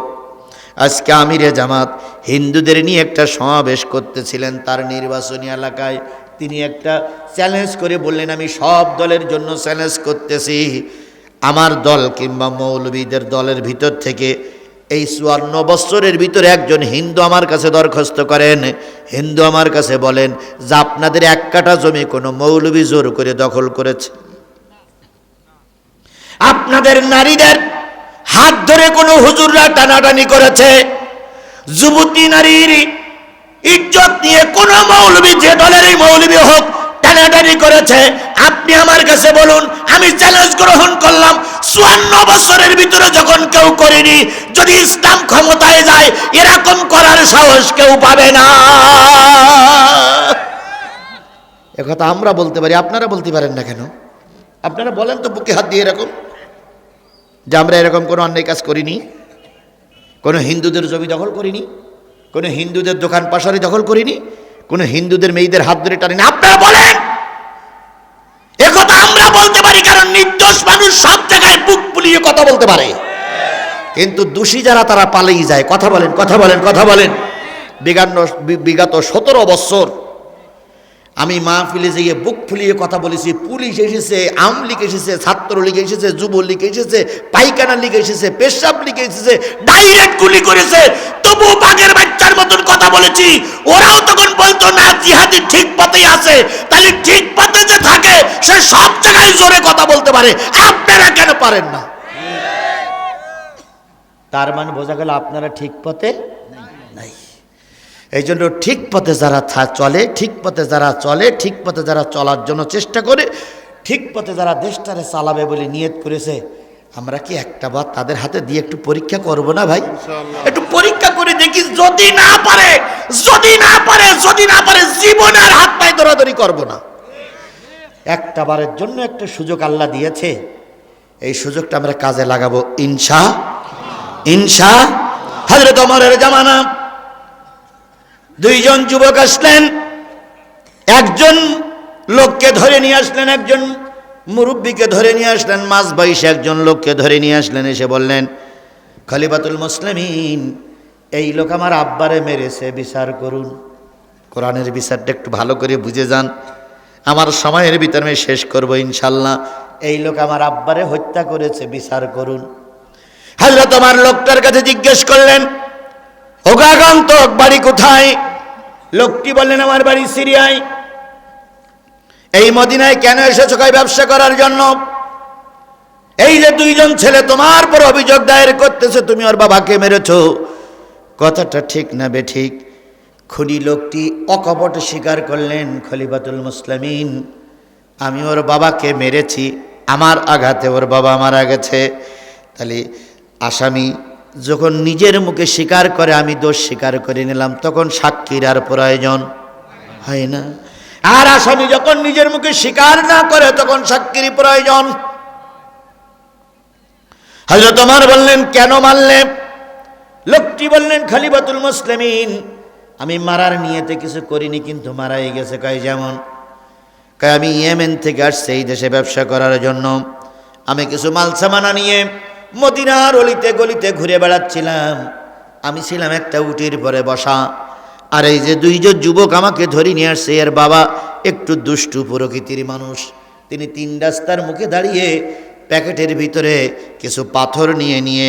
আজকে আমিরে জামাত হিন্দুদের নিয়ে একটা সমাবেশ করতেছিলেন তার নির্বাচনী এলাকায়। তিনি একটা চ্যালেঞ্জ করে বললেন, আমি সব দলের জন্য চ্যালেঞ্জ করতেছি, আমার দল কিংবা মৌলবীদের দলের ভিতর থেকে এই 54 বছরের ভিতরে একজন হিন্দু আমার কাছে দরখাস্ত করেন, হিন্দু আমার কাছে বলেন যে আপনাদের 1 কাঠা জমি কোনো মৌলবী জোর করে দখল করেছে, আপনাদের নারীদের হাত ধরে কোনো হুজুররা টানাটানি করেছে, যুবতী নারীর ইজ্জত নিয়ে কোন মৌলবী, যে দলেরই মৌলবী হোক, টানাটানি করেছে। আপনি আমার কাছে বলুন, আমি চ্যালেঞ্জ গ্রহণ করলাম, 54 বছরের ভিতরে যখন কেউ করেনি, যদি ইসলাম ক্ষমতায় যায় এরকম করার সাহস কেউ পাবে না। একথা আমরা বলতে পারি, আপনারা বলতে পারেন না কেন? আপনারা বলেন তো বুকে হাত দিয়ে এরকম, যে আমরা এরকম কোনো অন্যায় কাজ করিনি, কোনো হিন্দুদের জমি দখল করিনি, কোনো হিন্দুদের দোকান পাশারি দখল করিনি, কোনো হিন্দুদের মেয়েদের হাত ধরে টানিনি। আপনারা বলেন। একথা আমরা বলতে পারি, কারণ নির্দোষ মানুষ সব জায়গায় বুক ফুলিয়ে কথা বলতে পারে, কিন্তু দোষী যারা তারা পালিয়ে যায়। কথা বলেন, কথা বলেন, কথা বলেন। বিগত 17 বছর আমি মাহফিলে যেয়ে বুক ফুলিয়ে কথা বলেছি, পুলিশ এসেছে, আওয়ামী লীগ এসেছে, ছাত্রলীগ এসেছে, যুবলীগ এসেছে, পাইকানা লীগ এসেছে, পেশাব লীগ এসেছে, ডাইরেক্ট গুলি করেছে, তবু বাঘের বাচ্চার মতন কথা বলেছি। ওরাও তখন বলতো না জিহাদি ঠিক পথেই আছে, তাহলে ঠিক পথে যে থাকে সে সব জায়গায় জোরে কথা বলতে পারে, আপনারা কেন পারেন না? তার মানে বোঝা গেল আপনারা ঠিক পথে নাই। এই জন্য ঠিক পথে যারা চলে, ঠিক পথে যারা চলে, ঠিক পথে যারা চলার জন্য চেষ্টা করে, ঠিক পথে যারা দেশটারে চালাবে বলে নিয়ত করেছে, আমরা কি একটা বার তাদের হাতে দিয়ে একটু পরীক্ষা করব না ভাই? ইনশাআল্লাহ। একটু পরীক্ষা করে দেখি, যদি না পারে, যদি না পারে, যদি না পারে, জীবনে আর হাত পায়ে দৌড়াদৌড়ি করব না। একটা বারের জন্য একটা সুযোগ আল্লাহ দিয়েছে, এই সুযোগটা আমরা কাজে লাগাবো ইনশা। হযরত ওমরের জামানা দুইজন যুবক আসলেন, একজন লোককে ধরে নিয়ে আসলেন, একজন মুরব্বীকে ধরে নিয়ে আসলেন, মাঝ বয়সী একজন লোককে ধরে নিয়ে আসলেন। এসে বললেন, খলিফাতুল মুসলিমিন, এই লোক আমার আব্বারে মেরেছে, বিচার করুন। কোরআনের বিচারটা একটু ভালো করে বুঝে যান, আমার সময়ের ভিতরে আমি শেষ করব ইনশাল্লাহ। এই লোক আমার আব্বারে হত্যা করেছে, বিচার করুন। হযরত ওমর লোকটার কাছে জিজ্ঞেস করলেন, ওগাগন্তক বাড়ি কোথায়? লোকটি বললেন, আমার বাড়ি সিরিয়ায়। এই মদিনায় কেন এসেছো? কয় ব্যবসা করার জন্য। এই যে দুইজন ছেলে তোমার পর অভিযোগ দায়ের করতেছে তুমি ওর বাবাকে মেরেছো, কথাটা ঠিক না বেঠিক? খুনি লোকটি অকপট স্বীকার করলেন, খলিফাতুল মুসলিমিন, আমি ওর বাবাকে মেরেছি, আমার আঘাতে ওর বাবা মারা গেছে। তাহলে আসামি যখন নিজের মুখে স্বীকার করে, আমি দোষ স্বীকার করে নিলাম, তখন সাক্ষীর আর প্রয়োজন হয় না। আর আসামি যখন নিজের মুখে স্বীকার না করে, তখন সাক্ষীর প্রয়োজন। হযরত ওমর বললেন, কেন মারলে? লোকটি বললেন, খলিফাতুল মুসলিমিন, আমি মারার নিয়তে কিছু করিনি, কিন্তু মারাই গেছে। কয় যেমন? কয় আমি ইয়েমেন থেকে আসছি এই দেশে ব্যবসা করার জন্য। আমি কিছু মাল সামানা নিয়ে মদিনার অলিতে গলিতে ঘুরে বেড়াচ্ছিলাম। আমি ছিলাম একটা উটির পরে বসা, আর এই যে দুইজন যুবক আমাকে ধরে নিয়ে আসছে, এর বাবা একটু দুষ্টু প্রকৃতির মানুষ। তিনি 3 রাস্তার মুখে দাঁড়িয়ে প্যাকেটের ভিতরে কিছু পাথর নিয়ে নিয়ে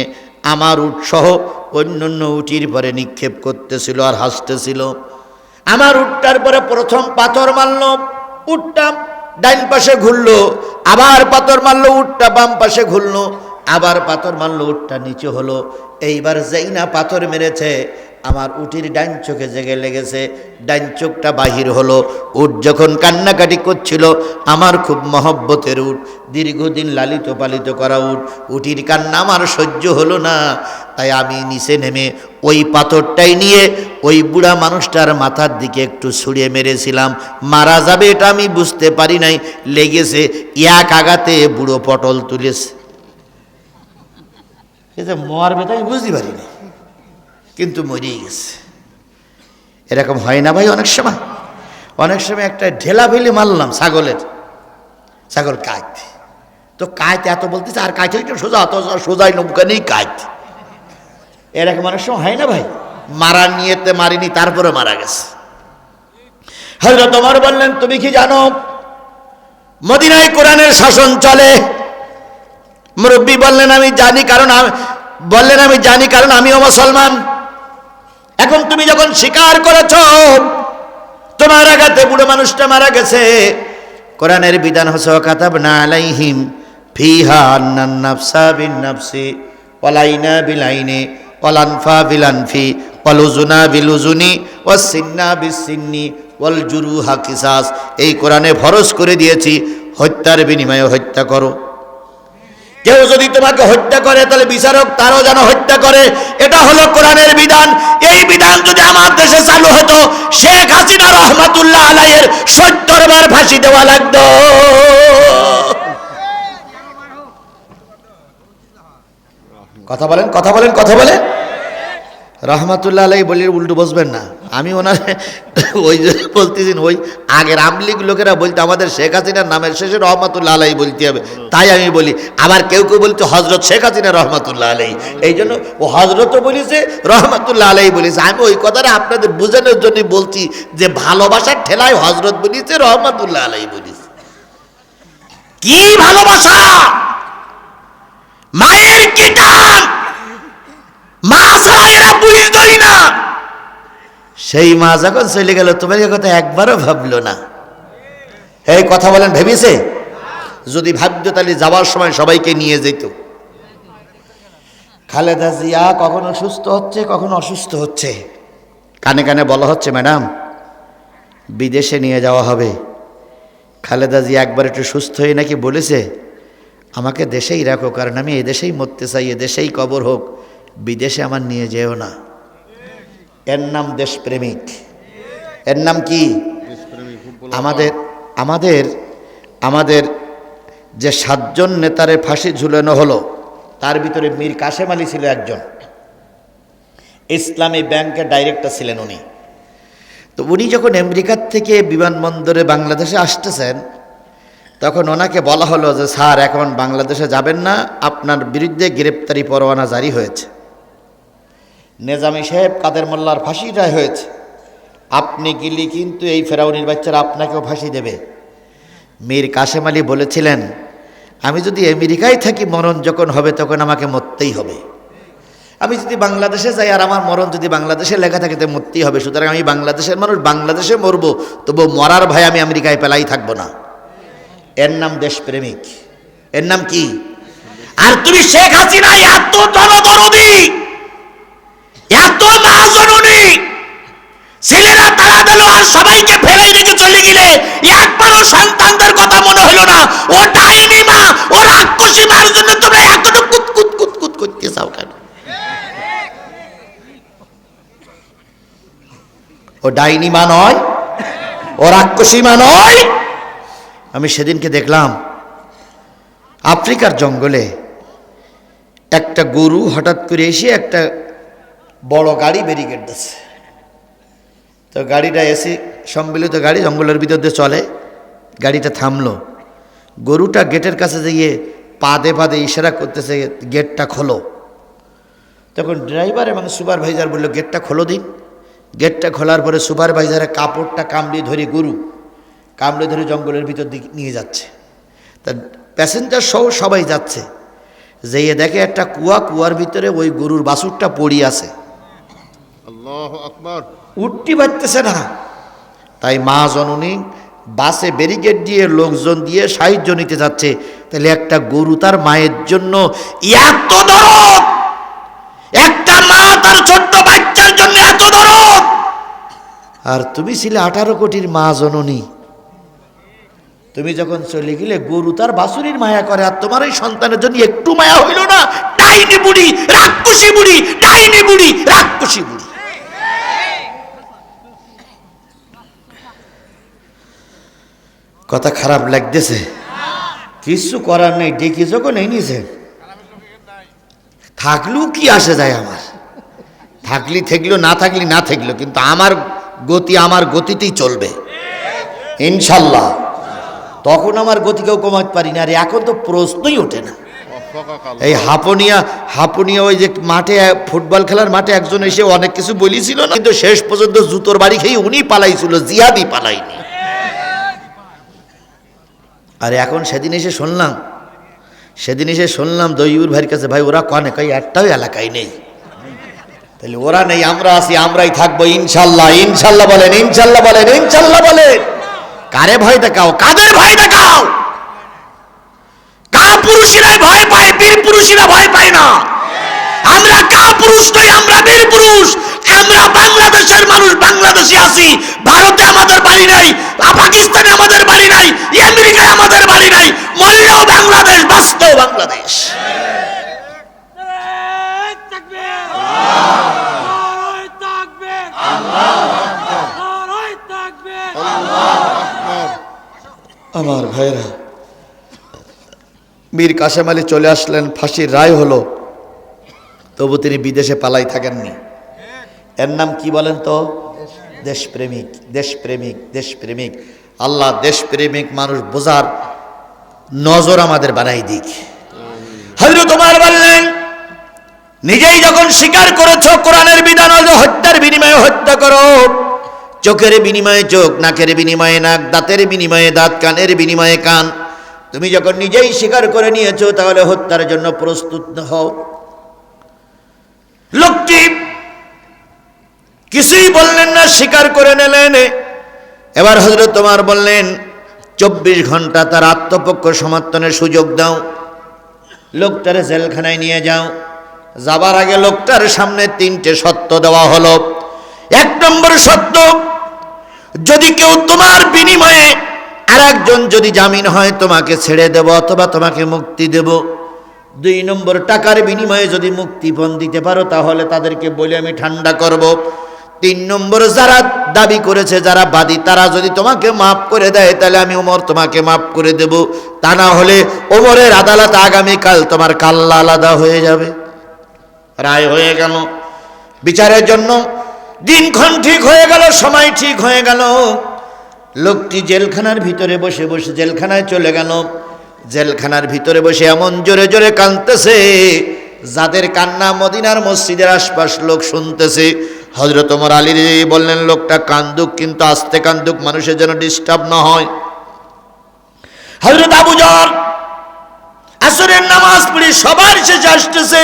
আমার উটসহ অন্যান্য উটির পরে নিক্ষেপ করতেছিল আর হাসতেছিল। আমার উটটার পরে প্রথম পাথর মারল, উটটা ডাইন পাশে ঘুরলো, আবার পাথর মারলো, উটটা বাম পাশে ঘুরলো, আবার পাথর মারলো, উটটা নিচে হলো। এইবার যেই না পাথর মেরেছে, আমার উটির ডাইন চোখে জেগে লেগেছে, ডাইন চোখটা বাহির হলো। উট যখন কান্নাকাটি করছিল, আমার খুব মহব্বতের উট, দীর্ঘদিন লালিত পালিত করা উট, উটির কান্না আমার সহ্য হলো না। তাই আমি নিচে নেমে ওই পাথরটাই নিয়ে ওই বুড়া মানুষটার মাথার দিকে একটু ছুঁড়ে মেরেছিলাম। মারা যাবে এটা আমি বুঝতে পারি নাই, লেগেছে এক আঘাতে বুড়ো পটল তুলেছে। এই যে মরবে তো আমি বুঝতে পারি না, কিন্তু মরেই গেছে। এরকম হয় না ভাই? অনেক সময় একটা ঢেলা ফেলে মারলাম ছাগল কাইত, তো কাইতে এত বলতেছে, আর কাইতে সোজা অত সোজাই নৌকা নেই কাইত। এরকম অনেক সময় হয় না ভাই? মারার নিয়েতে মারিনি, তারপরে মারা গেছে। হযরত ওমর বললেন, তুমি কি জানো মদিনায় কোরআনের শাসন চলে? মুরব্বী বললেন, আমি জানি, কারণ আমিও মুসলমান। এখন তুমি যখন স্বীকার করেছ তোমার আঘাতে বুড়ো মানুষটা মারা গেছে, কোরআনের বিধান হচ্ছে কাতাবনা আলাইহিম ফিহা আন্নান নাফসা বিন নাফসি ওয়াল আইনা বিল আইনি ওয়াল আনফা বিল আনফি ওয়াল উযুনা বিল উযুনি ওয়াস সিন্না বিস সিন্নি ওয়াল জুরুহা কিসাস। এই কোরআনে ফরজ করে দিয়েছি, হত্যার বিনিময়ে হত্যা করো। কেউ যদি তোমাকে হত্যা করে, তাহলে বিচারক তারও যেন হত্যা করে। এটা হলো কোরআনের বিধান। এই বিধান যদি আমার দেশে চালু হতো, শেখ হাসিনা রহমাতুল্লাহ আলাইহির 70 বার ফাঁসি দেওয়া লাগতো। কথা বলেন। রহমাতুল্লাহ আলাইহি বলে উল্টো বসবেন না, আমি ওনার ওই যে বলতেছেন, ওই আগের আমলিগ লোকেরা বলতে আমাদের শেখ হাসিনার নামের শেষে রহমাতুল্লাহ আলাইহি বলতে হবে, তাই আমি বলি। আবার কেউ কেউ বলতে হজরত শেখ হাসিনা রহমাতুল্লাহ আলাইহি, এই জন্য ও হজরতও বলেছে, রহমাতুল্লাহ আলাইহি বলেছে। আমি ওই কথাটা আপনাদের বোঝানোর জন্য বলছি যে ভালোবাসার ঠেলায় হজরত বলেছে, রহমাতুল্লাহ আলাইহি বলেছে। কি ভালোবাসা, মায়ের কি টান, মা ছাড়া এরা বুঝতই না। সেই মা যখন চলে গেল, তোমার কথা একবারও ভাবলো না। এই কথা বলেন, ভেবেছে? যদি ভাবতো তাহলে যাওয়ার সময় সবাইকে নিয়ে যেত। খালেদা জিয়া কখনো সুস্থ হচ্ছে, কখনো অসুস্থ হচ্ছে। কানে কানে বলা হচ্ছে, ম্যাডাম বিদেশে নিয়ে যাওয়া হবে। খালেদা জিয়া একবার একটু সুস্থ হয়ে নাকি বলেছে, আমাকে দেশেই রাখো, কারণ আমি এদেশেই মরতে চাই, এদেশেই কবর হোক, বিদেশে আমার নিয়ে যেও না। এর নাম দেশপ্রেমিক। এর নাম কি? দেশপ্রেমী ফুটবল। আমাদের যে 7 জন নেতারে ফাঁসি ঝুলানো হলো, তার ভিতরে মীর কাসেম আলী ছিল একজন, ইসলামী ব্যাংকের ডাইরেক্টর ছিলেন উনি। তো উনি যখন আমেরিকার থেকে বিমানবন্দরে বাংলাদেশে আসতেছেন, তখন ওনাকে বলা হলো যে স্যার এখন বাংলাদেশে যাবেন না, আপনার বিরুদ্ধে গ্রেপ্তারি পরোয়ানা জারি হয়েছে, নেজামি সাহেব কাদের মোল্লার ফাঁসি রায় হয়েছে, আপনি গেলে কিন্তু এই ফেরাউনির বাচ্চারা আপনাকেও ফাঁসি দেবে। মীর কাসেম আলী বলেছিলেন, আমি যদি আমেরিকায় থাকি, মরণ যখন হবে তখন আমাকে মরতেই হবে। আমি যদি বাংলাদেশে যাই আর আমার মরণ যদি বাংলাদেশে লেখা থাকে তো মরতেই হবে। সুতরাং আমি বাংলাদেশের মানুষ, বাংলাদেশে মরবো, তবু মরার ভয় আমি আমেরিকায় পেলাই থাকবো না। এর নাম দেশপ্রেমিক। এর নাম কি? আর তুমি শেখ হাসিনা এত জনদরদি, এত মা জননী, ছেলেরা তারা গেল আর সবাইকে ফেলে রেখে চলে গেলে একবারও সন্তানদের কথা মনে হলো না। ও ডাইনি মা, ও রাক্ষসী মার জন্য তোমরা এখনো কুত কুত কুত কুত করতে চাও কেন? ও ডাইনি মা নয়, ও রাক্ষসী মা নয়। আমি সেদিনকে দেখলাম আফ্রিকার জঙ্গলে একটা গরু হঠাৎ করে এসে একটা বড় গাড়ি ব্যারিকেড দিচ্ছে। তো গাড়িটা এসে সম্মিলিত গাড়ি জঙ্গলের ভিতর দিয়ে চলে, গাড়িটা থামলো। গরুটা গেটের কাছে গিয়ে পাদে পাদে ইশারা করতেছে, গেটটা খোলো। তখন ড্রাইভার এবং সুপারভাইজার বললো, গেটটা খোলো দিন। গেটটা খোলার পরে সুপারভাইজারের কাপড়টা কামড়ে ধরে, গরু কামড়ে ধরে জঙ্গলের ভিতর দিকে নিয়ে যাচ্ছে। তা প্যাসেঞ্জার সহ সবাই যাচ্ছে, যেয়ে দেখে একটা কুয়ার ভিতরে ওই গরুর বাছুরটা পড়ি আছে। আল্লাহু আকবার। উঠতে পারতেছে না। তাই মা জননী বাসে ব্যারিকেড দিয়ে লোকজন দিয়ে সাহায্য নিতে যাচ্ছে। তাহলে একটা গরু তার মায়ের জন্য এত দরদ, একটা মা তার ছোট্ট বাচ্চার জন্য এত দরদ, আর তুমি ছিলে 18 কোটির মা জননী। তুমি যখন চলে গেলে গরু তার বাছুরির মায়া করে, আর তোমার এই সন্তানের জন্য একটু মায়া হইল না? ডাইনি বুড়ি, রাক্ষসী বুড়ি, ডাইনি বুড়ি, রাক্ষসী বুড়ি। কথা খারাপ লাগতেছে, কিছু করার নেই। ডেকে যখন এই নিয়েছে, থাকলেও কি আসে যায় আমার, থাকলি থাকলো, না থাকলি না থাকলো, কিন্তু আমার গতি আমার গতিতেই চলবে ইনশাল্লাহ। তখন আমার গতি কেউ কমাতে পারি না, আর এখন তো প্রশ্নই ওঠে না। এই হাপুনিয়া ওই যে মাঠে ফুটবল খেলার মাঠে একজন এসে অনেক কিছু বলেছিল না, কিন্তু শেষ পর্যন্ত জুতোর বাড়ি খেয়ে উনি পালাইছিল, জিহাদি পালাইনি। আর এখন সেদিন এসে শুনলাম দইউর ভাইয়ের কাছে, ভাই ওরা কনে কই একটাও এলাকায় নেই। তাহলে ওরা নেই, আমরা আছি, আমরাই থাকবো ইনশাল্লাহ। ইনশাল্লাহ বলেন, ইনশাল্লাহ বলেন, ইনশাল্লাহ বলেন। কারে ভয় দেখাও? কাদের ভয় দেখাও? কাপুরুষেরাই ভয় পায়, বীর পুরুষেরা ভয় পায় না। আমরা কাপুরুষ নই, আমরা বীর পুরুষ। আমরা বাংলাদেশের মানুষ, বাংলাদেশে আছি। ভারতে আমাদের বাড়ি নাই, পাকিস্তানে আমাদের বাড়ি নাই, আমেরিকায় আমাদের বাড়ি নাই। মরলেও বাংলাদেশ, বাঁচতেও বাংলাদেশ। আমার ভাইরা, মীর কাসেম আলী চলে আসলেন, ফাঁসির রায় হলো, তবু তিনি বিদেশে পালাই থাকেননি। এর নাম কি বলেন তো? দেশপ্রেমিক দেশপ্রেমিক দেশপ্রেমিক। আল্লাহ দেশপ্রেমিক মানুষ বোঝার নজর আমাদের বানাই দিক। হযরত ওমর বললেন, নিজেই যখন স্বীকার করেছো কোরআনের বিধান হলো হত্যার বিনিময়ে হত্যা করো, চোখের বিনিময়ে চোখ, নাকের বিনিময়ে নাক, দাঁতের বিনিময়ে দাঁত, কানের বিনিময়ে কান, তুমি যখন নিজেই স্বীকার করে নিয়েছো তাহলে হত্যার জন্য প্রস্তুত হও। লোকটি কিছুই বললেন না, স্বীকার করে নিলেন। এবার হযরত ওমর বললেন, 24 ঘন্টা তার আত্মপক্ষ সমর্থনের সুযোগ দাও, লোকটারে জেলখানায় নিয়ে যাও। যাবার আগে লোকটার সামনে 3টে সত্য দেওয়া হলো। 1 নম্বর সত্য, যদি কেউ তোমার বিনিময়ে আর একজন যদি জামিন হয় তোমাকে ছেড়ে দেব অথবা তোমাকে মুক্তি দেব। 2 নম্বর, টাকার বিনিময়ে যদি মুক্তিপণ দিতে পারো তাহলে তাদেরকে বলে আমি ঠান্ডা করব। 3 নম্বর, যারা দাবি করেছে, যারা বাদী, তারা যদি তোমাকে মাফ করে দেয় তাহলে আমি ওমর তোমাকে মাফ করে দেব। তা না হলে ওমরের আদালতে আগামীকাল তোমার কাল্লা আলাদা হয়ে যাবে। রায় হয়ে গেল। বিচারের জন্য দিনক্ষণ ঠিক হয়ে গেল, সময় ঠিক হয়ে গেল। লোকটি জেলখানার ভিতরে বসে বসে জেলখানায় চলে গেল। জেলখানার ভিতরে বসে এমন জোরে জোরে কাঁদতেছে, যাদের কান্না মদিনার মসজিদের আশপাশ লোক শুনতেছে। হযরত ওমর আলী বললেন, লোকটা কান্দুক, কিন্তু আস্তে কান্দুক, মানুষের যেন ডিস্টার্ব না হয়। হযরত আবু যর আসরের নামাজ পড়ে সবার শেষে আসতেছে।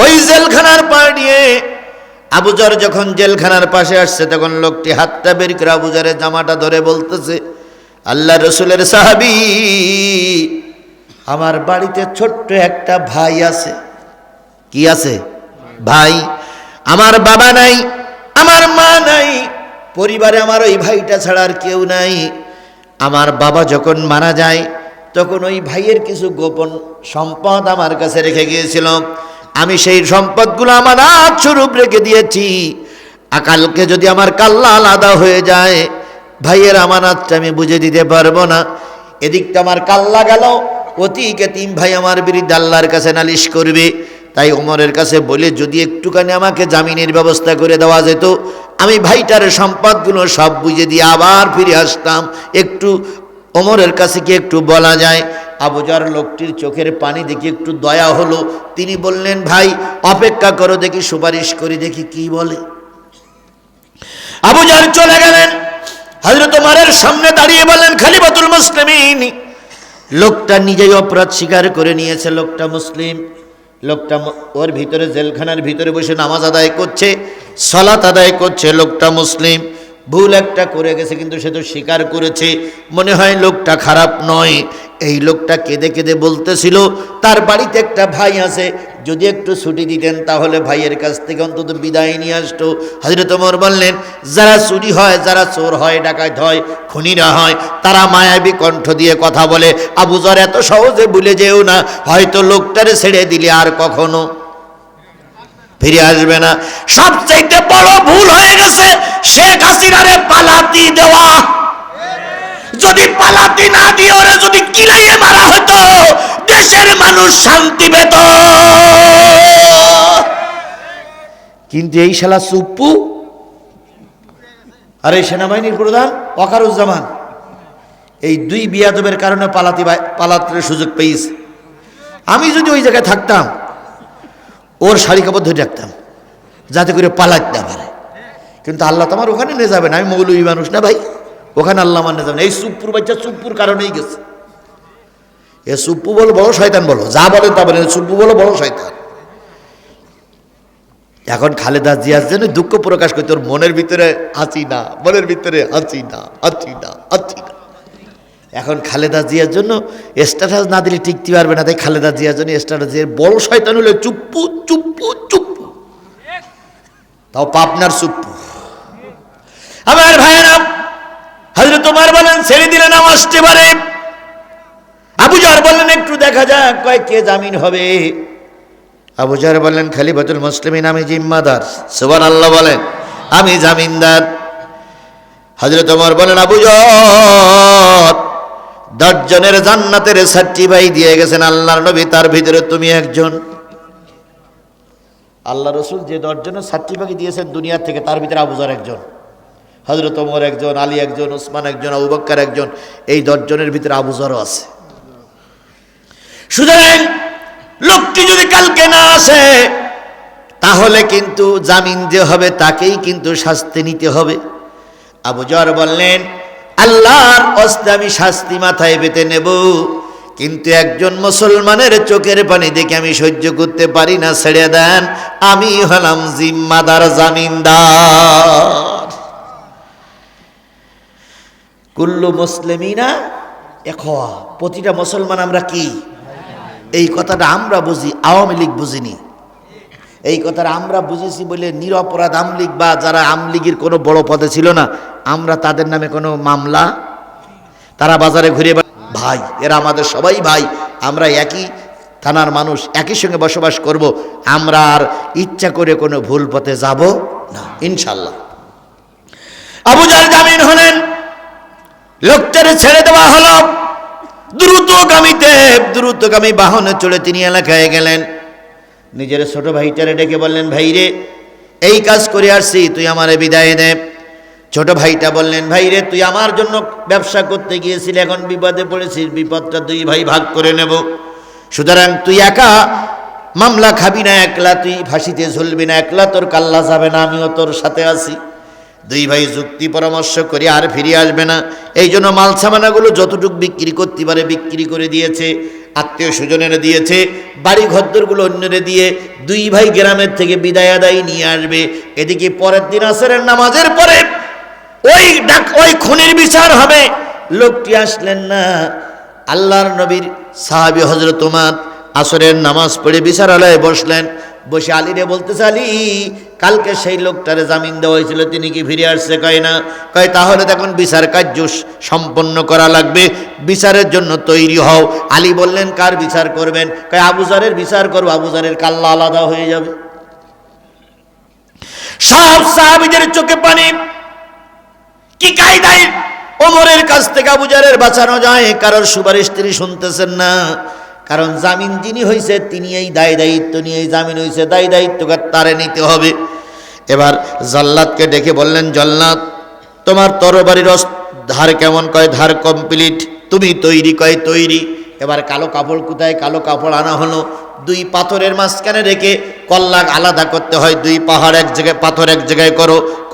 ওই জেলখানার পাশ দিয়ে আবু যর যখন জেলখানার পাশে আসছে তখন লোকটি হাতটা বের করে আবু যরের জামাটা ধরে বলতেছে, আল্লাহ রসুলের সাহাবী, আমার বাড়িতে ছোট্ট একটা ভাই আছে। কি আছে? ভাই। আমার বাবা নাই, আমার মা নাই, পরিবারে আমার ওই ভাইটা ছাড়া আর কেউ নাই। আমার বাবা যখন মারা যায় তখন ওই ভাইয়ের কিছু গোপন সম্পদ আমার কাছে রেখে গিয়েছিল। আমি সেই সম্পদগুলো আমানত স্বরূপ রেখে দিয়েছি। কালকে যদি আমার কাল্লা আলাদা হয়ে যায়, ভাইয়ের আমানতটা আমি বুঝে দিতে পারবো না। এদিকটা আমার কাল্লা গেল, ওদিকে 3 ভাই আমার বিরুদ্ধে আল্লাহর কাছে নালিশ করবে। তাই ওমরের কাছে বলে যদি একটুখানি আমাকে জামিনের ব্যবস্থা করে দেওয়া যেত, আমি ভাইটার সম্পদগুলো সব বুঝে দিয়ে আবার ফিরে আসতাম। একটু ওমরের কাছে কি একটু বলা যায়? আবু যর লোকটির চোখের পানি দেখে একটু দয়া হলো। তিনি বললেন, ভাই অপেক্ষা করো, দেখি সুপারিশ করি, দেখি কি বলে। আবু যর চলে গেলেন। হযরত ওমরের সামনে দাঁড়িয়ে বললেন, খলিফাতুল মুসলিমিন। লোকটা নিজেই অপরাধ স্বীকার করে নিয়েছে, লোকটা মুসলিম। লোকটা ওর ভিতরে জেলখানার ভিতরে বসে নামাজ আদায় করছে, সালাত আদায় করছে। লোকটা মুসলিম, ভুল একটা করে গেছে কিন্তু সে তো স্বীকার করেছে। মনে হয় লোকটা খারাপ নয়। এই লোকটা কেঁদে কেঁদে বলতেছিল তার বাড়িতে একটা ভাই আছে, যদি একটু ছুটি দিতেন তাহলে ভাইয়ের কাছ থেকে অন্তত বিদায় নিয়ে আসতো। হযরত ওমর বললেন, যারা চুরি হয়, যারা চোর হয়, ডাকাত হয়, খুনিরা হয়, তারা মায়াবী কণ্ঠ দিয়ে কথা বলে। আবু যর এত সহজে ভুলে যেও না, হয়তো লোকটারে ছেড়ে দিলে আর কখনো ফিরে আসবে না। সবচাইতে বড় ভুল হয়ে গেছে শেখ হাসিনারে পালাতি দেওয়া। যদি পালাতি না দিয়ে ওরা যদি কিলাইয়ে মারা হতো, দেশের মানুষ শান্তি পেত। কিন্তু এই শালা সুপ্পু আর এই সেনাবাহিনীর প্রধান ওয়াকারুজ্জামান, এই 2 বিয়াদবের কারণে পালাতে সুযোগ পেয়েছে। আমি যদি ওই জায়গায় থাকতাম, ওর শাড়ি কাপড় ধরে রাখতাম যাতে করে পালাতে না পারে। কিন্তু আল্লাহ তোমার ওখানে নিয়ে যাবে না, আমি মৌলবী মানুষ না ভাই, ওখানে আল্লাহ মানে যাবে না। এই সুপ্পুর বাচ্চা সুপ্পুর কারণেই গেছে। এ সুপ্পু বলো বড় শয়তান, বলো যা বলেন তা বলেন, সুপ্পু বলো বড় শয়তান। এখন খালেদা জিয়ার জন্য দুঃখ প্রকাশ করতে ওর মনের ভিতরে আছি না, মনের ভিতরে আছি না, আছি না, আছি না। এখন খালেদা জিয়ার জন্য স্ট্যাটাস না দিলে টিকতে পারবে না, তাই খালেদা জিয়ার জন্য স্ট্যাটাস দিয়ে বড় শয়তান হলে চুপ্পু চুপ্পু চুপ্পু, তাও পাবনার চুপ্পু। আমার ভাইয়েরা, হযরত ওমর বলেন ছেড়ে দিলে নাম আসতে পারে। আবু যর বললেন একটু দেখা যাক কয় কে জামিন হবে। আবু যর বললেন, খলিফাতুল মুসলিমিন, আমি জিম্মাদার। সুবহানাল্লাহ বলেন, আমি জামিনদার। হযরত ওমর বলেন, আবু যর 10 জনের জান্নাতের সার্টিফাই দিয়ে গেছেন আল্লাহর নবী, তার ভিতরে তুমি একজন। আল্লাহ রসুল যে 10 জনের সার্টিফিকেট দিয়েছেন দুনিয়ার থেকে, তার ভিতরে আবু যর একজন। হযরত ওমর একজন, আলী একজন, ওসমান একজন, আবু বকর একজন, এই 10 জনের ভিতরে আবু যরও আছে। সুতরাং লোকটি যদি কালকে না আসে তাহলে কিন্তু জামিন যে হবে তাকেই কিন্তু শাস্তি নিতে হবে। আবু যর বললেন, আল্লাহর ওয়াস্তে আমি শাস্তি মাথায় পেতে নেব, কিন্তু একজন মুসলমানের চোখের পানি দেখে আমি সহ্য করতে পারি না, ছেড়ে দেন, আমি হলাম জিম্মাদার, জামিনদার। কুল্লু মুসলিমিনা ইখওয়া, প্রতিটা মুসলমান আমরা কি? এই কথাটা আমরা বুঝি, আওয়ামী লীগ বুঝিনি। এই কথাটা আমরা বুঝেছি বলে নিরপরাধ আমলীগ বা যারা আমলীগের কোনো বড় পদে ছিল না, আমরা তাদের নামে কোনো মামলা, তারা বাজারে ঘুরে ভাই, এরা আমাদের সবাই ভাই, আমরা একই থানার মানুষ, একই সঙ্গে বসবাস করব, আমরা আর ইচ্ছা করে কোনো ভুল পথে যাব না ইনশাল্লাহ। আবু জাহল জামিন হলেন, লোকটারে ছেড়ে দেওয়া হলো। দ্রুতগামী বাহনে চড়ে তিনি এলাকায় গেলেন। নিজের ছোট ভাইটারে ডেকে বললেন, ভাই রে, এই কাজ করে আসছি, তুই আমারে বিদায় দে। ছোট ভাইটা বললেন, ভাই রে, তুই আমার জন্য ব্যবসা করতে গিয়েছিলি, এখন বিপদে পড়েছিস, বিপদটা 2 ভাই ভাগ করে নেব। সুতরাং তুই একা মামলা খাবি না, একলা তুই ফাঁসিতে ঝুলবি না, একলা তোর কাল্লা যাবে না, আমিও তোর সাথে আছি। 2 ভাই যুক্তি পরামর্শ করে আর ফিরে আসবে না, এই জন্য মাল সামানাগুলো যতটুকু বিক্রি করতে পারে বিক্রি করে দিয়েছে, আত্মীয় স্বজনেরা দিয়েছে, বাড়ি ঘরদোরগুলো অন্যরে দিয়ে 2 ভাই গ্রামের থেকে বিদায় আদায় নিয়ে আসবে। এদিকে পরের দিন আসরের নামাজের পরে ওই খুনির বিচার হবে। লোকটি আসলেন না। আল্লাহর নবীর সাহাবী হযরত ওমর আসরের নামাজ পড়ে বিচারালয়ে বসলেন। বসে আলীরে বলতেছে, আলী, কালকে সেই লোকটারে জামিন দেওয়া হয়েছিল, তিনি কি ফিরে আসছে? কয় না। কয় তাহলে তখন বিচার কার্য সম্পন্ন করা লাগবে, বিচারের জন্য তৈরি হও। আলী বললেন, কার বিচার করবেন? কয় আবু যরের বিচার করব, আবু যরের কাল্লা আলাদা হয়ে যাবে। সব সাহাবীদের চোখে পানি। কি কায়দায় ওমরের কাছ থেকে আবু যরের বাঁচানো যায়? কারোর সুপারিশ তিনি শুনতেছেন না, কারণ জামিন যিনি হয়েছে তিনি এই দায় দায়িত্ব নিয়ে, জামিন হয়েছে, দায় দায়িত্ব তারে নিতে হবে। এবার জল্লাদকে ডেকে বললেন, জল্লাদ, তোমার তরবারির ধার কেমন? কয় ধার কমপ্লিট। তুমি তৈরি? কয় তৈরি। এবার কালো কাপড় কোথায়? কালো কাপড় আনা হলো। 2 পাথরের মাঝখানে রেখে কল্লা আলাদা করতে হয়, 2 পাহাড় এক জায়গায়, পাথর এক জায়গায়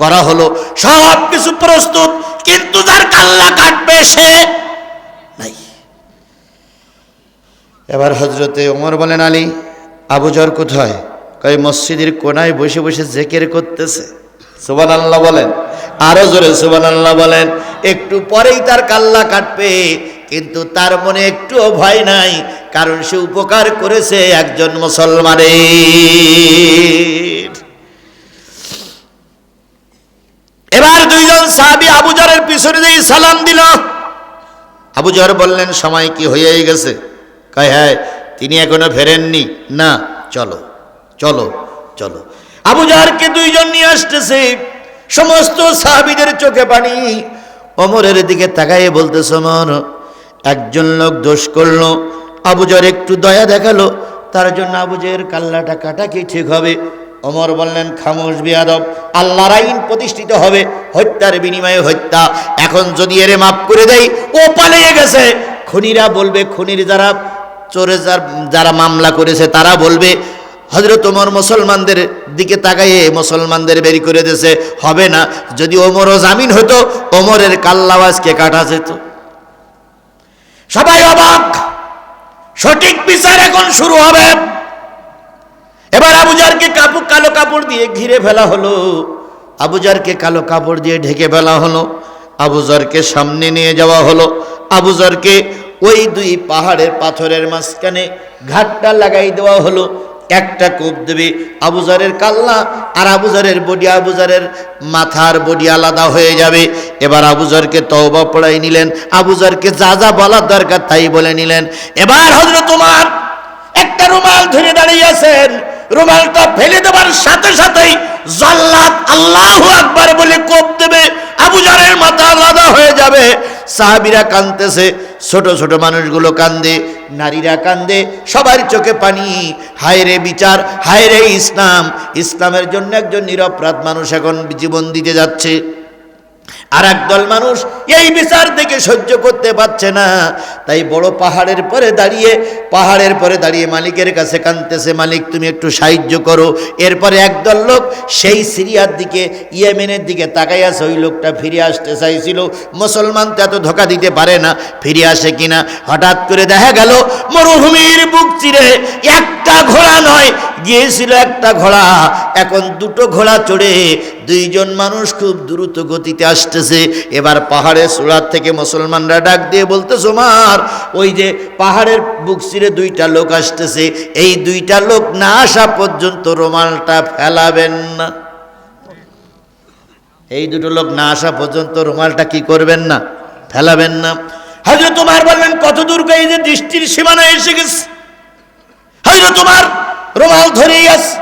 করা হলো। সব কিছু প্রস্তুত, কিন্তু যার কাল্লা কাটবে সে নাই। এবার হযরতে ওমর বলেন, আলী, আবু যর কোথায়? কয় মসজিদের কোনায় বসে বসে জিকির করতেছে। সুবহানাল্লাহ বলেন, আরো জোরে সুবহানাল্লাহ বলেন। একটু পরেই তার কাল্লা কাটবে, কিন্তু তার মনে একটুও ভয় নাই, কারণ সে উপকার করেছে একজন মুসলমানের। এবার 2 জন সাহাবী আবু যরের পিছনে দিয়ে সালাম দিল। আবু যর বললেন, সময় কি হয়ে গেছে? কয় হ্যাঁ। তিনি এখনো ফেরেননি? না। চলো চলো চলো। আবু যরকে 2 জন নিয়ে আসতেছে। সমস্ত সাহাবীদের চোখে পানি। ওমরের দিকে তাকায়ে বলতেছে, ওমর, একজন লোক দোষ করলো, আবু যর একটু দয়া দেখালো, তার জন্য আবু যরের কাল্লাটা কাটা কি ঠিক হবে? ওমর বললেন, খামোশ বেয়াদব, আল্লাহর আইন প্রতিষ্ঠিত হবে, হত্যার বিনিময়ে হত্যা। এখন যদি এরে মাফ করে দেই, ও পালিয়ে গেছে, খুনিরা বলবে, খুনির যারা চোরে যারা মামলা করেছে তারা বলবে হযরত ওমর মুসলমানদের দিকে তাকাইয়ে মুসলমানদের বের করে দিয়েছে। হবে না। যদি ওমরও জামিন হতো, ওমরের কাল্লাও আজকে কাটা যেত। সবাই অবাক। সঠিক বিচার এখন শুরু হবে। এবার আবু যরকে কালো কাপড় দিয়ে ঘিরে ফেলা হলো। আবু যরকে কালো কাপড় দিয়ে ঢেকে ফেলা হলো। আবু যরকে সামনে নিয়ে যাওয়া হলো। আবু যরকে ওই 2 পাহাড়ের পাথরের মাঝখানে ঘাটটা লাগাই দেওয়া হলো। একটা কূপ দেবে, আবু যরের কাল্লা আর আবু যরের বডি, আবু যরের মাথার বডি আলাদা হয়ে যাবে। এবার আবু যরকে তওবা পড়াই নিলেন। আবু যরকে যা যা বলার দরকার তাই বলে নিলেন। এবার হযরত ওমর একটা রুমাল ধরে দাঁড়িয়ে আছেন। রুমালটা ফেলে দেওয়ার সাথে সাথেই জল্লাদ আল্লাহু আকবার বলে কোপ দেবে, আবু যরের মাথা আলাদা হয়ে যাবে। সাহাবীরা কাঁদতেছে, ছোট ছোট মানুষগুলো কান্দে, নারীরা কান্দে, সবার চোখে পানি। হায় রে বিচার, হায় রে ইসলাম। ইসলামের জন্য একজন নিরপরাধ মানুষ এখন জীবন দিতে যাচ্ছে। আর একদল মানুষ এই বিচার দেখে সহ্য করতে পারছে না, তাই বড় পাহাড়ের পরে দাঁড়িয়ে মালিকের কাছে কাঁদতেছে, মালিক তুমি একটু সাহায্য করো। এরপরে একদল লোক সেই সিরিয়ার দিকে, ইয়েমেনের দিকে তাকাই আছে। ওই লোকটা ফিরে আসতে চাইছিল, মুসলমান তো এত ধোকা দিতে পারে না, ফিরে আসে কিনা। হঠাৎ করে দেখা গেল মরুভূমির বুক চিরে একটা ঘোড়া নয়, গিয়েছিল একটা ঘোড়া, এখন দুটো ঘোড়া চড়ে দুইজন মানুষ খুব দ্রুত গতিতে আসতেছে। এবার পাহাড়ের চূড়ার থেকে মুসলমানরা ডাক দিয়ে বলতেছে, ওমর ওই যে পাহাড়ের বুক চিরে দুইটা লোক আসতেছে, এই দুইটা লোক না আসা পর্যন্ত রুমালটা ফেলাবেন না। এই দুটো লোক না আসা পর্যন্ত রুমালটা কি করবেন না? ফেলাবেন না। হযরত ওমর বললেন, কত দূর এই যে দৃষ্টির সীমানায় এসে গেছে। হযরত ওমর রুমাল ধরেই আছে,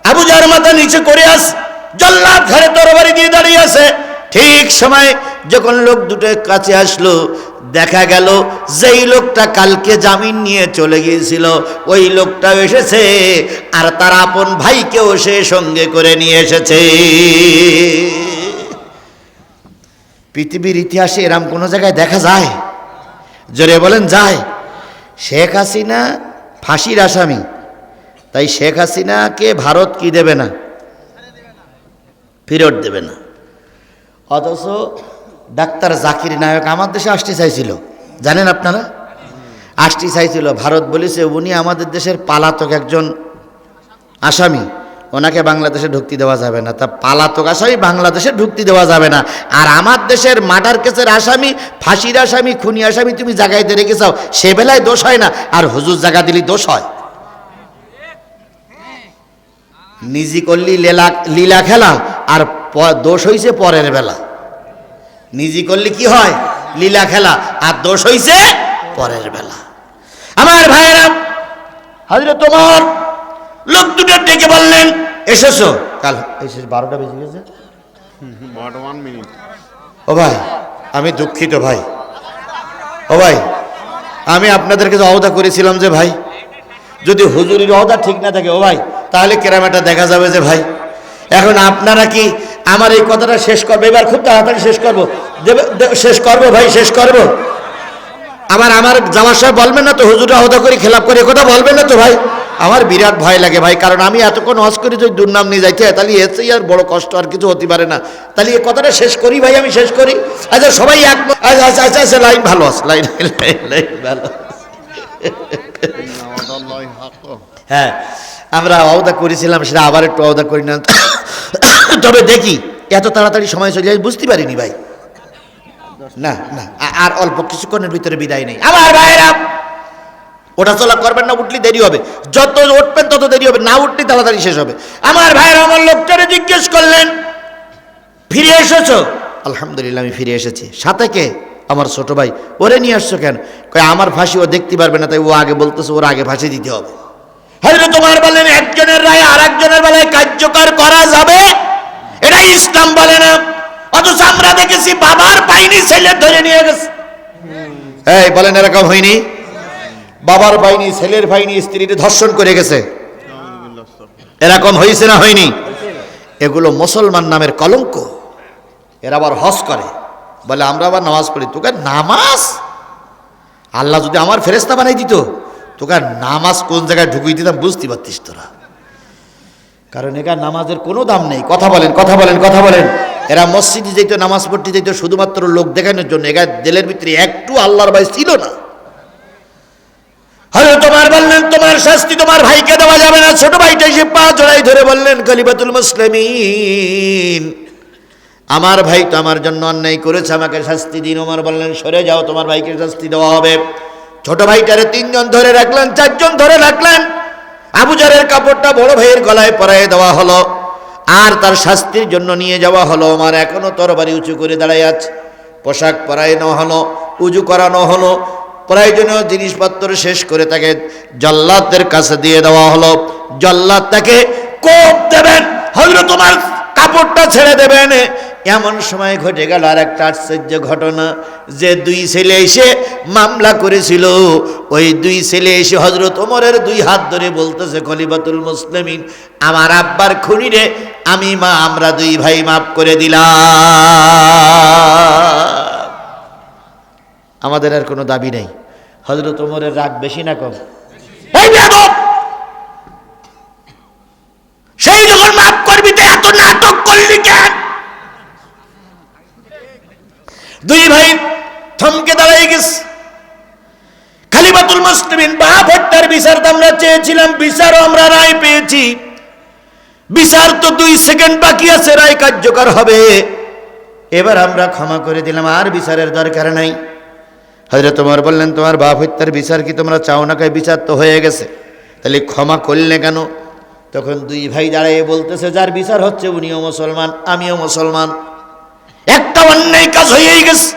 আবু জাহর মাথা নিচে করে আছে, জল্লাদ ঘরে তরবারি দিয়ে দাঁড়িয়ে আছে। ঠিক সময় যখন লোক দুটো কাছে আসলো, দেখা গেল যেই লোকটা কালকে জামিন নিয়ে চলে গিয়েছিল ওই লোকটাও এসেছে, আর তার আপন ভাইকেও সে সঙ্গে করে নিয়ে এসেছে। পৃথিবীর ইতিহাসে এরম কোনো জায়গায় দেখা যায়? জোরে বলেন যায়। শেখ হাসিনা ফাঁসির আসামি, তাই শেখ হাসিনাকে ভারত কি দেবে না? ফেরত দেবে না। অথচ ডাক্তার জাকির নায়ক আমার দেশে আসতে চাইছিল, জানেন আপনারা? আসতে চাইছিল, ভারত বলেছে উনি আমাদের দেশের পালাতক একজন আসামি, ওনাকে বাংলাদেশে ঢুকতে দেওয়া যাবে না। তা পালাতক আসামি বাংলাদেশে ঢুকতে দেওয়া যাবে না, আর আমার দেশের মার্ডার কেসের আসামি, ফাঁসির আসামি, খুনি আসামি তুমি জায়গায় রেখে যাও, সে বেলায় দোষ হয় না, আর হুজুর জায়গা দিলি দোষ হয়। নিজি করলি লীলা খেলা, আর দোষ হইছে পরের বেলা। নিজি করলি কি হয়? লীলা খেলা, আর দোষ হইছে পরের বেলা। আমার ভাইয়েরা, হযরত ওমর লোক দুটো ডেকে বললেন, এসেছো? কাল এসে 12টা বেজে গেছে। 1 মিনিট। ও ভাই আমি দুঃখিত ভাই, ও ভাই আমি আপনাদেরকে যে ওয়াদা করেছিলাম যে ভাই যদি হুজুরির ওয়াদা ঠিক না থাকে, ও ভাই তাহলে কেরামাটা দেখা যাবে যে ভাই। এখন আপনারা কি আমার এই কথাটা শেষ করবে? এবার খুব তাড়াতাড়ি শেষ করবো, শেষ করবো ভাই, শেষ করবো। আমার যাওয়ার সময় বলবেন না তো হুজুরা ওয়াদা করি খেলাপ করে, কথা বলবেন না তো ভাই? আমার বিরাট ভয় লাগে ভাই, কারণ আমি এতক্ষণ হজ করি যদি দুর্নাম নিয়ে যাইতে হয়, তাহলে এসেই আর বড় কষ্ট আর কিছু হতে পারে না। তাহলে এই কথাটা শেষ করি ভাই, আমি শেষ করি। আচ্ছা সবাই এক, আচ্ছা আচ্ছা আচ্ছা লাইন ভালো আছে, লাইন ভালো। হ্যাঁ আমরা ওয়াদা করেছিলাম, সেটা আবার একটু ওয়াদা করি না। তবে দেখি এত তাড়াতাড়ি সময় চলে যায় বুঝতে পারিনি ভাই। না না, আর অল্প কিছুক্ষণের ভিতরে বিদায় নেই। আমার ভাইয়েরা, ওটা চলা করবেন না, উঠলে দেরি হবে, যত উঠবেন তত দেরি হবে, না উঠলে তাড়াতাড়ি শেষ হবে। আমার ভাইয়েরা আমার লোকটারে জিজ্ঞেস করলেন, ফিরে এসেছো? আলহামদুলিল্লাহ আমি ফিরে এসেছি। সাথে কে? আমার ছোট ভাই। ওরে নিয়ে আসছো কেন? কয় আমার ফাঁসি ও দেখতে পারবে না, তাই ও আগে বলতেছে ওর আগে ফাঁসি দিতে হবে। হযরত ওমর বললেন, একজনের রায় আর একজনের বেলায় কার্যকর করা যাবে, এটা ইসলাম বলে না। অথচ আমরা দেখেছি বাবার পাইনি ছেলে ধরে নিয়ে গেছে। এই বলেন এরকম হয়নি? বাবার পাইনি, ছেলের পাইনি, স্ত্রীকে ধর্ষণ করে গেছে। এরকম হয়েছে না হয়নি? এগুলো মুসলমান নামের কলঙ্ক। এরা আবার হজ করে, বলে আমরা আবার নামাজ পড়ি। তোকে নামাজ আল্লাহ যদি আমার ফেরেশতা বানাই দিত, তোকে নামাজ কোন জায়গায় ঢুকিয়ে দিতাম বুঝতে পারতিস তোরা। কারণ এখানে নামাজের কোনো দাম নেই। কথা বলেন, কথা বলেন, কথা বলেন। এরা মসজিদে যেত, নামাজ পড়তে যেত শুধুমাত্র লোক দেখানোর জন্য। এখানে দিলের ভিতরে একটু আল্লাহর ভয় ছিল না। হযরত ওমর বললেন, তোমার শাস্তি তোমার ভাইকে দেওয়া যাবে না। ছোট ভাইটা এসে পা জড়াই ধরে বললেন, খলিফাতুল মুসলিমিন, আমার ভাই তো আমার জন্য অন্যায় করেছে, আমাকে শাস্তি দিন। ওমর বললেন, সরে যাও, তোমার ভাইকে শাস্তি দেওয়া হবে। ছোট ভাইটারে 3 জন ধরে রাখলেন, 4 জন ধরে রাখলেন। আবু জাহরের কাপড়টা বড় ভাইয়ের গলায় পরায় দেওয়া হলো, আর তার শাস্তির জন্য নিয়ে যাওয়া হলো। ওমর এখনো তরবারি উঁচু করে দাঁড়ায় আছে। পোশাক পরানো হলো, উজু করানো হলো, প্রয়োজনীয় জিনিসপত্র শেষ করে তাকে জল্লাদের কাছে দিয়ে দেওয়া হলো। জল্লাদ তাকে কোপ দেবেন, হযরত ওমর কাপড়টা ছেড়ে দেবেন। এমন সময় ঘটে গেল আর একটা আশ্চর্য ঘটনা, যে 2 ছেলে এসে মামলা করেছিল, ওই 2 ছেলে এসে হযরত ওমরের 2 হাত ধরে বলতেছে, খলিফাতুল মুসলিমিন, আমার আব্বার খুনিরে আমরা 2 ভাই মাফ করে দিলাম। আমাদের আর কোনো দাবি নেই। হযরত ওমরের রাগ বেশি না কম? এই বেয়াদব, সেই যখন মাফ করবি তো এত নাটক করলি কেন? দুই ভাই থমকে দাঁড়াই গেছে। খলিফাতুল মুসলিমিন বাপ হত্যার বিচার তো আমরা চেয়েছিলাম, বিচারও আমরা রায় পেয়েছি। বিচার তো 2 সেকেন্ড বাকি আছে, রায় কার্যকর হবে। এবার আমরা ক্ষমা করে দিলাম, আর বিচারের দরকার নাই। হযরত ওমর বললেন, তোমার বাপ হত্যার বিচার কি তোমরা চাও না? কয় বিচার তো হয়ে গেছে, তাহলে ক্ষমা করলে কেন? তখন দুই ভাই দাঁড়িয়ে বলতেছে, যার বিচার হচ্ছে উনিও মুসলমান, আমিও মুসলমান, একটা অন্যায় কাজ হয়েই গেছে।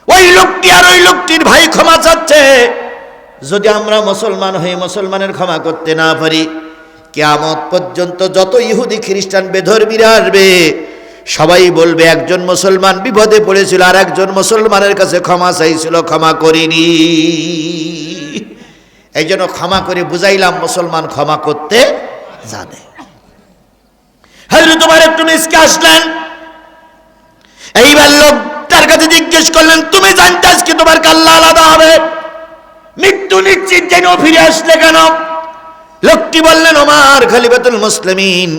ওই লোকটি আর ওই লোকটির ভাই ক্ষমা চাচ্ছে। যদি আমরা মুসলমান হয়ে মুসলমানের ক্ষমা করতে না পারি, কিয়ামত পর্যন্ত যত ইহুদি খ্রিস্টান বেধর্মীরা আসবে, সবাই বলবে একজন মুসলমান বিপদে পড়েছিল আর একজন মুসলমানের কাছে ক্ষমা চাইছিল, ক্ষমা করিনি। এই জন্য ক্ষমা করে বুঝাইলাম মুসলমান ক্ষমা করতে জানে। হযরত ওমর একটু মিসকে আসলেন। এইবার লোক তার কাছে জিজ্ঞেস করলেন, তুমি জানতে আজকে তোমার কাল্লা আলাদা হবে, মৃত্যু নিশ্চিত, যেন ফিরে আসলে কেন? লোকটি বললেন, ওমর খলিফাতুল মুসলিমিন,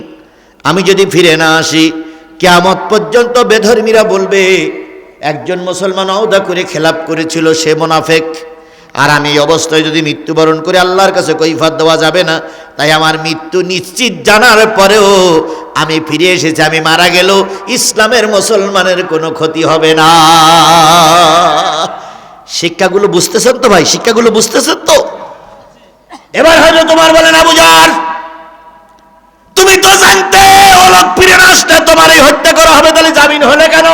আমি যদি ফিরে না আসি, কিয়ামত পর্যন্ত বেধর্মীরা বলবে একজন মুসলমান ওয়াদা করে খেলাপ করেছিল, সে মুনাফিক। আর আমি এই অবস্থায় যদি মৃত্যুবরণ করে আল্লাহর কাছে কৈফিয়ত দেওয়া যাবে না, তাই আমার মৃত্যু নিশ্চিত জানার পরেও আমি ফিরে এসেছি। আমি মারা গেলেও ইসলামের মুসলমানের কোনো ক্ষতি হবে না। শিক্ষাগুলো বুঝতেছেন তো ভাই? শিক্ষাগুলো বুঝতেছেন তো? এবার হয়তো তোমার বলেন, আবু জাহল, তুমি তো জানতে ও লোক ফিরে না আসলে তোমার এই হত্যা করা হবে, তাহলে জামিন হলে কেন?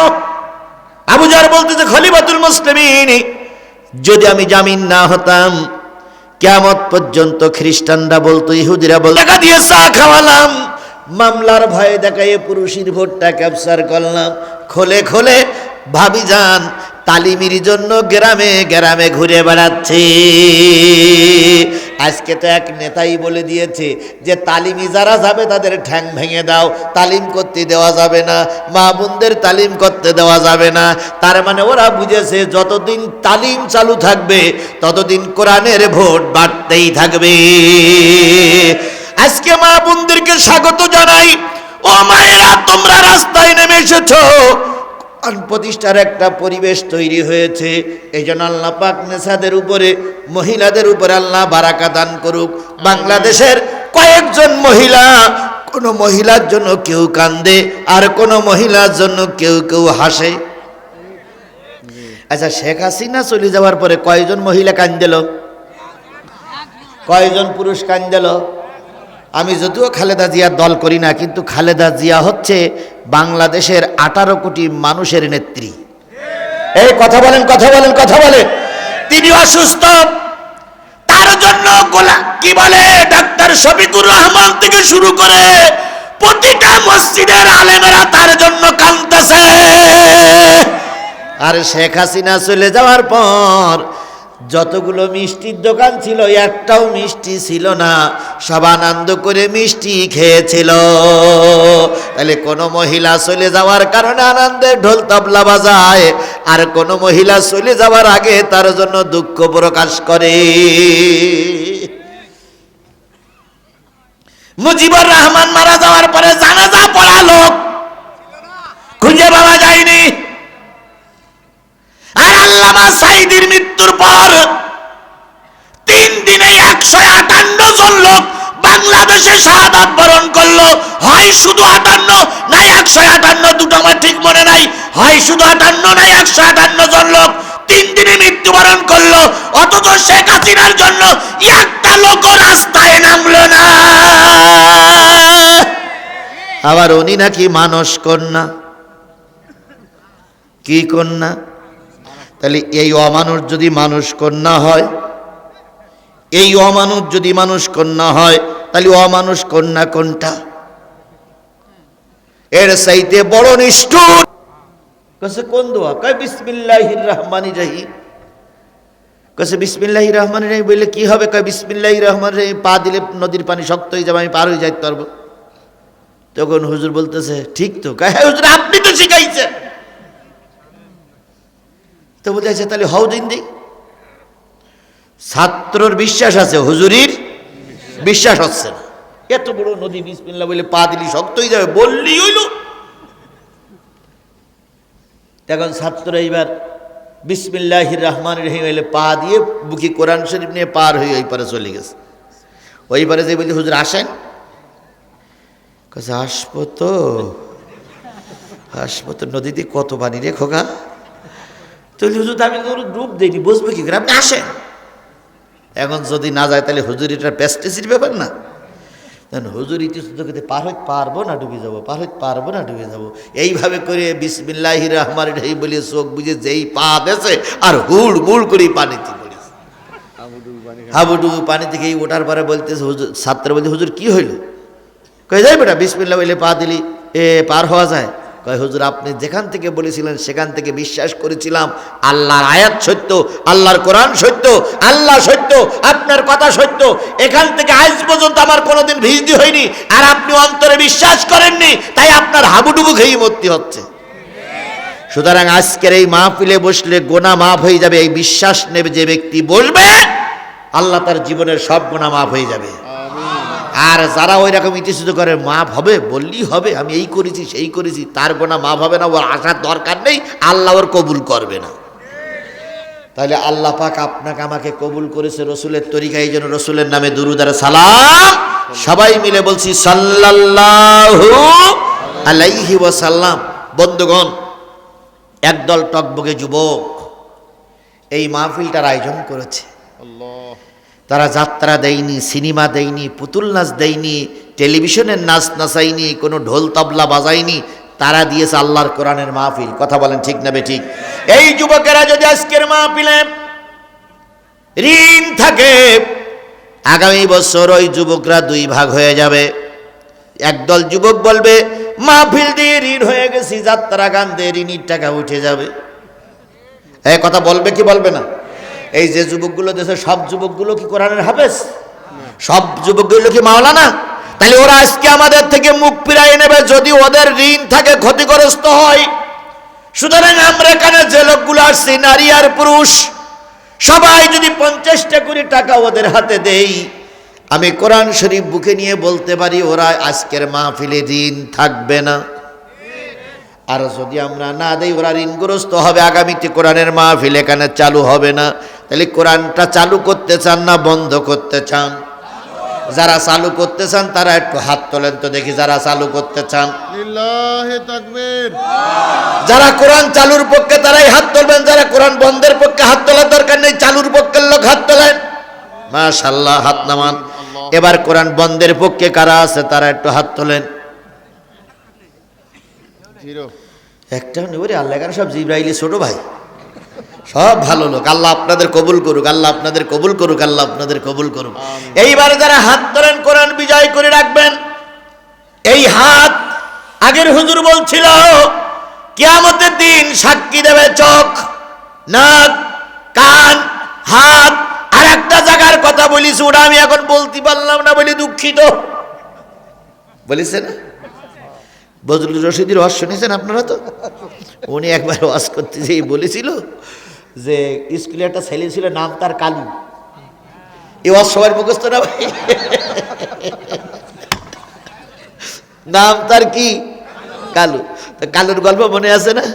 আবু জাহল বলতেছে, খলিফাতুল মুসলিমিন, যদি আমি জামিন না হতাম, কিয়ামত পর্যন্ত খ্রিস্টানরা বলতো, ইহুদিরা বলতো, টাকা দিয়ে চা খাওয়ালাম, মামলার ভয়ে দেখাইয়ে পুরুষের ভোটটা ক্যাপচার করলাম, খোলে খোলে ভাবি যান তালিমের জন্য গ্রামে গ্রামে ঘুরে বেড়াচ্ছে। আজকে তো এক নেতাই বলে দিয়েছে যে তালিমি যারা যাবে তাদের ঠ্যাং ভেঙে দাও, তালিম করতে দেওয়া যাবে না, মা বোনদের তালিম করতে দেওয়া যাবে না। তার মানে ওরা বুঝেছে যতদিন তালিম চালু থাকবে ততদিন কোরআনের ভোট বাড়তেই থাকবে। আজকে মা বোনদেরকে স্বাগত জানাই। ও মায়েরা, তোমরা রাস্তায় নেমে এসেছো, প্রতিষ্ঠার একটা পরিবেশ তৈরি হয়েছে। এই জন্য আল্লাহ পাক নেসাদের উপরে, মহিলাদের উপরে আল্লাহ বারাকা দান করুক। বাংলাদেশের কয়েকজন মহিলা, কোন মহিলার জন্য কেউ কান্দে আর কোন মহিলার জন্য কেউ কেউ হাসে। আচ্ছা, শেখ হাসিনা চলে যাওয়ার পরে কয়জন মহিলা কান্দেল? কয়জন পুরুষ কান্দেল? আমি যদিও খালেদা জিয়ার দল করি না, কিন্তু খালেদা জিয়া হচ্ছে বাংলাদেশের 18 কোটি মানুষের নেত্রী। এই কথা বলেন, কথা বলেন, কথা বলেন। তিনি অসুস্থ, তার জন্য কি বলে ডাক্তার শফিকুর রহমান থেকে শুরু করে প্রতিটা মসজিদের আলেমেরা তার জন্য কাঁদতেছে। আর শেখ হাসিনা চলে যাওয়ার পর যতগুলো মিষ্টির দোকান ছিল, একটাও মিষ্টি ছিল না, সব আনন্দ করে মিষ্টি খেয়েছিল। তাহলে কোনো মহিলা চলে যাওয়ার কারণে আনন্দের ঢোল তবলা বাজায়, আর কোনো মহিলা চলে যাওয়ার আগে তার জন্য দুঃখ প্রকাশ করে। মুজিবুর রহমান মারা যাওয়ার পরে জানাজা পড়া লোক খুঁজে পাওয়া যায়নি। আর আল্লামা সাঈদীর মৃত্যুর পর 3 দিনে 158 জন লোক বাংলাদেশে শাহাদাত বরণ করলো। হয় শুধু 58 না 158, দুটো আমার ঠিক মনে নাই, হয় শুধু 58 না 158 জন লোক 3 দিনে মৃত্যুবরণ করলো। অথচ শেখ হাসিনার জন্য একটা লোক রাস্তায় নামলো না। আবার উনি নাকি মানস কন্যা। কি কন্যা? তাহলে এই অমানুষ যদি মানুষ কন্যা হয়, এই অমানুষ যদি মানুষ কন্যা হয়, তাহলে অমানুষ কন্যা কোনটা? এর চাইতে বড় নিষ্ঠুর। কাছে কোন দোয়া? কয় বিসমিল্লাহির রহমানির রহিম। কাছে বিসমিল্লাহির রহমানির রহিম বললে কি হবে? কয় বিসমিল্লাহির রহমানির রহিম পা দিলে নদীর পানি শক্ত হয়ে যাবে, আমি পার হয়ে যাইতে পারবো। তখন হুজুর বলতেছে ঠিক তো। কয় হ্যাঁ হুজুর, আপনি তো শিখাইছেন। তো বলছে তাহলে হও দিন দিই। ছাত্রর বিশ্বাস আছে, হুজুরির বিশ্বাস হচ্ছে না। এত বড় নদী বিসমিল্লাহ বলে পা দিলি শক্ত হয়ে যাবে, বললি হইল। এখন ছাত্র এইবার বিসমিল্লাহির রহমানির রহিম বলে পা দিয়ে বুকি কোরআন শরীফ নিয়ে পার হয়ে ওই পারে চলে গেছে। ওই পারে যে বলছি হুজুর আসেন, কাছে আসবো তো নদীতে কত পানি রে খোকা। তো হুজুর আমি ডুব দিইনি, বসবো কি করে, আপনি আসেন। এখন যদি না যায় তাহলে হুজুর এটা প্যাস্টেসির ব্যাপার না। হুজুর ইতিহাস পার হইতে পারবো না ডুবে যাবো, পার হইতে পারবো না ডুবে যাবো। এইভাবে করে বিসমিল্লাহির রহমানির রহিম বলে চোখ বুঝে যেই পা দেছে আর হুড় মুড় করে পানিতে পড়েছে। হাবুডুবু পানি থেকে ওঠার পরে বলতেছে হুজুর, ছাত্র বলছে হুজুর কি হইল? কয়ে যায় বেটা বিসমিল্লাহ বলে পা দিলি পার হওয়া যায়? কয় হুজুর আপনি যেখান থেকে বলেছিলেন সেখান থেকে বিশ্বাস করেছিলাম আল্লাহর আয়াত সত্য, আল্লাহর কোরআন সত্য, আল্লাহ সত্য, আপনার কথা সত্য। এখান থেকে আজ পর্যন্ত আমার কোনোদিন ভিজদি হয়নি, আর আপনি অন্তরে বিশ্বাস করেননি, তাই আপনার হাবুডুবু খেয়ে মরতে হচ্ছে। সুতরাং আজকের এই মাহফিলে বসলে গোনা মাফ হয়ে যাবে। এই বিশ্বাস নেবে যে ব্যক্তি বসবে, আল্লাহ তার জীবনের সব গোনা মাফ হয়ে যাবে। আর যারা ওই রকম ইতিশুদ্ধ করে মাফ হবে বললেই হবে, আমি এই করেছি সেই করেছি, তার গোনা মাফ হবে না, ওর আসার দরকার নেই, আল্লাহ ওর কবুল করবে না। তাহলে আল্লাহ পাক আপনাকে আমাকে কবুল করেছে রসুলের তরিকা, এই জন্য রসুলের নামে দুরূদ আর সালাম সবাই মিলে বলছি সাল্লাল্লাহু আলাইহি ওয়াসাল্লাম। বন্ধুগণ, একদল টকবগে যুবক এই মাহফিলটার আয়োজন করেছে। তারা যাত্রা দেয়নি, সিনেমা দেয়নি, পুতুল নাচ দেয়নি, টেলিভিশনের নাচ নাচাইনি, কোনো ঢোল তবলা বাজায়নি, তারা দিয়েছে আল্লাহর কোরআনের মাহফিল। কথা বলেন ঠিক না বেঠিক? এই যুবকেরা যদি আজকের মাহফিলে ঋণ থাকে, আগামী বছর ওই যুবকরা দুই ভাগ হয়ে যাবে। একদল যুবক বলবে মাহফিল দিয়ে ঋণ হয়ে গেছি, যাত্রা গান দিয়ে ঋণের টাকা উঠে যাবে। এই কথা বলবে কি বলবে না? এই যে যুবকগুলো দেশে, সব যুবকগুলো কি কোরআনের হাফেজ? সব যুবকগুলো কি মাওলানা? তাহলে ওরা আজকে আমাদের থেকে মুখ ফিরাই নেবে যদি ওদের ঋণ থাকে, ক্ষতিগ্রস্ত হয়। সুতরাং আমরা এখানে যে লোকগুলো আসছি, নারী আর পুরুষ, সবাই যদি 50টা করে টাকা ওদের হাতে দেই, আমি কোরআন শরীফ বুকে নিয়ে বলতে পারি ওরা আজকের মাহফিলে ঋণ থাকবে না। আর যদি আমরা না দেই, ওরা ঋণগ্রস্ত হবে, আগামীতে কোরআনের মাহফিল এখানে চালু হবে না। তাহলে কোরআনটা চালু করতে চান না বন্ধ করতে চান? যারা চালু করতে চান তারা একটু হাত তোলেন তো দেখি, যারা চালু করতে চান। লিল্লাহি তাকবীর। যারা কোরআন চালুর পক্ষে তারাই হাত তুলবেন, যারা কোরআন বন্ধের পক্ষে হাত তোলার দরকার নেই, চালুর পক্ষের লোক হাত তোলেন। মাশাআল্লাহ, হাত নামান। এবার কোরআন বন্ধের পক্ষে কারা আছে তারা একটু হাত তোলেন। একটা নেবরে আল্লাহ, কেন সব জিব্রাইলি ছোট ভাই, সব ভালো লোক। আল্লাহ আপনাদের কবুল করুক, আল্লাহ আপনাদের কবুল করুক, আল্লাহ আপনাদের কবুল করুক। এইবারে যারা হাত তোলেন কোরআন বিজয় করে রাখবেন। এই হাত আগের হুজুর বলছিল কিয়ামতের দিন সাক্ষী দেবে চোখ, নাক, কান, হাত। আর একটা জায়গার কথা বলিস, ওটা আমি এখন বলতে পারলাম না বলি দুঃখিত। বলিস না বজলুর রশিদের ওয়াজ শুনেছেন আপনারা তো? উনি একবার ওয়াজ করতে যেই বলেছিল যে স্কুলে একটা ছেলে ছিল, নাম তার কালু। এই ওয়াজ সবার মুখস্থ না ভাই? নাম তার কি? কালু। তো কালুর গল্প মনে আছে না?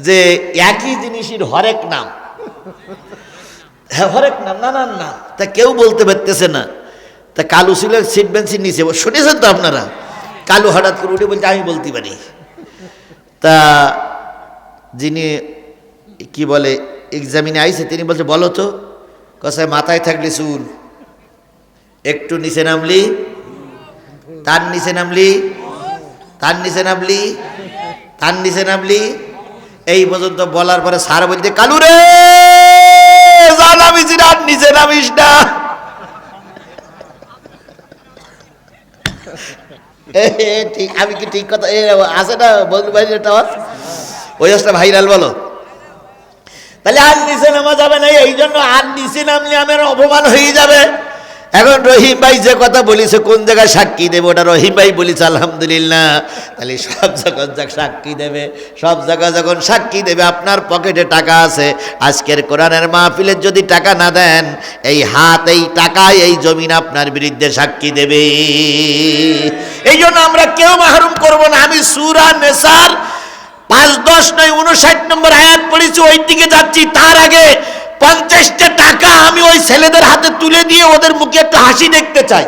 যে একই জিনিসের হরেক নাম, হ্যাঁ হরেক নাম, নানান নাম, তা কেউ বলতে পারতেছে না। তা কালু ছিল সিট বেঞ্চের নিচে, শুনেছেন তো আপনারা? কালু হঠাৎ করে উঠে বলছে আমি বলতে পারি। তা যিনি কি বলে এক্সামিনে আইছে তিনি বলছে বলো তো, কসায় মাথায় থাকলে চুল, একটু নিচে নামলি, তার নিচে নামলি, তার নিচে নামলি, তার নিচে নামলি, এই পর্যন্ত বলার পরে স্যার বলছে কালু রে যা নামিস না, নিচে নামিস না। ঠিক, আমি কি ঠিক কথা আছে না বন্ধু ভাই? ওই আসটা ভাইরাল বলো। তাহলে আর নিচে নামা যাবে না, এই জন্য আর নিচে নামলে আমার অপমান হয়ে যাবে। এখন রহিম ভাই যে কথা বলিছে কোন জায়গায় সাক্ষী দেবে ওটা রহিম ভাই বলিছে আলহামদুলিল্লাহ। তাহলে সব জায়গায় সাক্ষী দেবে, সব জায়গায় যখন সাক্ষী দেবে আপনার পকেটে টাকা আছে, আজকের কোরআনের মাহফিলের যদি টাকা না দেন এই হাত এই টাকা এই জমিন আপনার বিরুদ্ধে সাক্ষী দেবে। এই জন্য আমরা কেউ মাহরুম করব না। আমি সূরা নেসার 5-10 নয় 59 নম্বর আয়াত পড়েছি, ওই দিকে যাচ্ছি। তার আগে 50টা টাকা আমি ওই ছেলেদের হাতে তুলে দিয়ে ওদের মুখে একটা হাসি দেখতে চাই।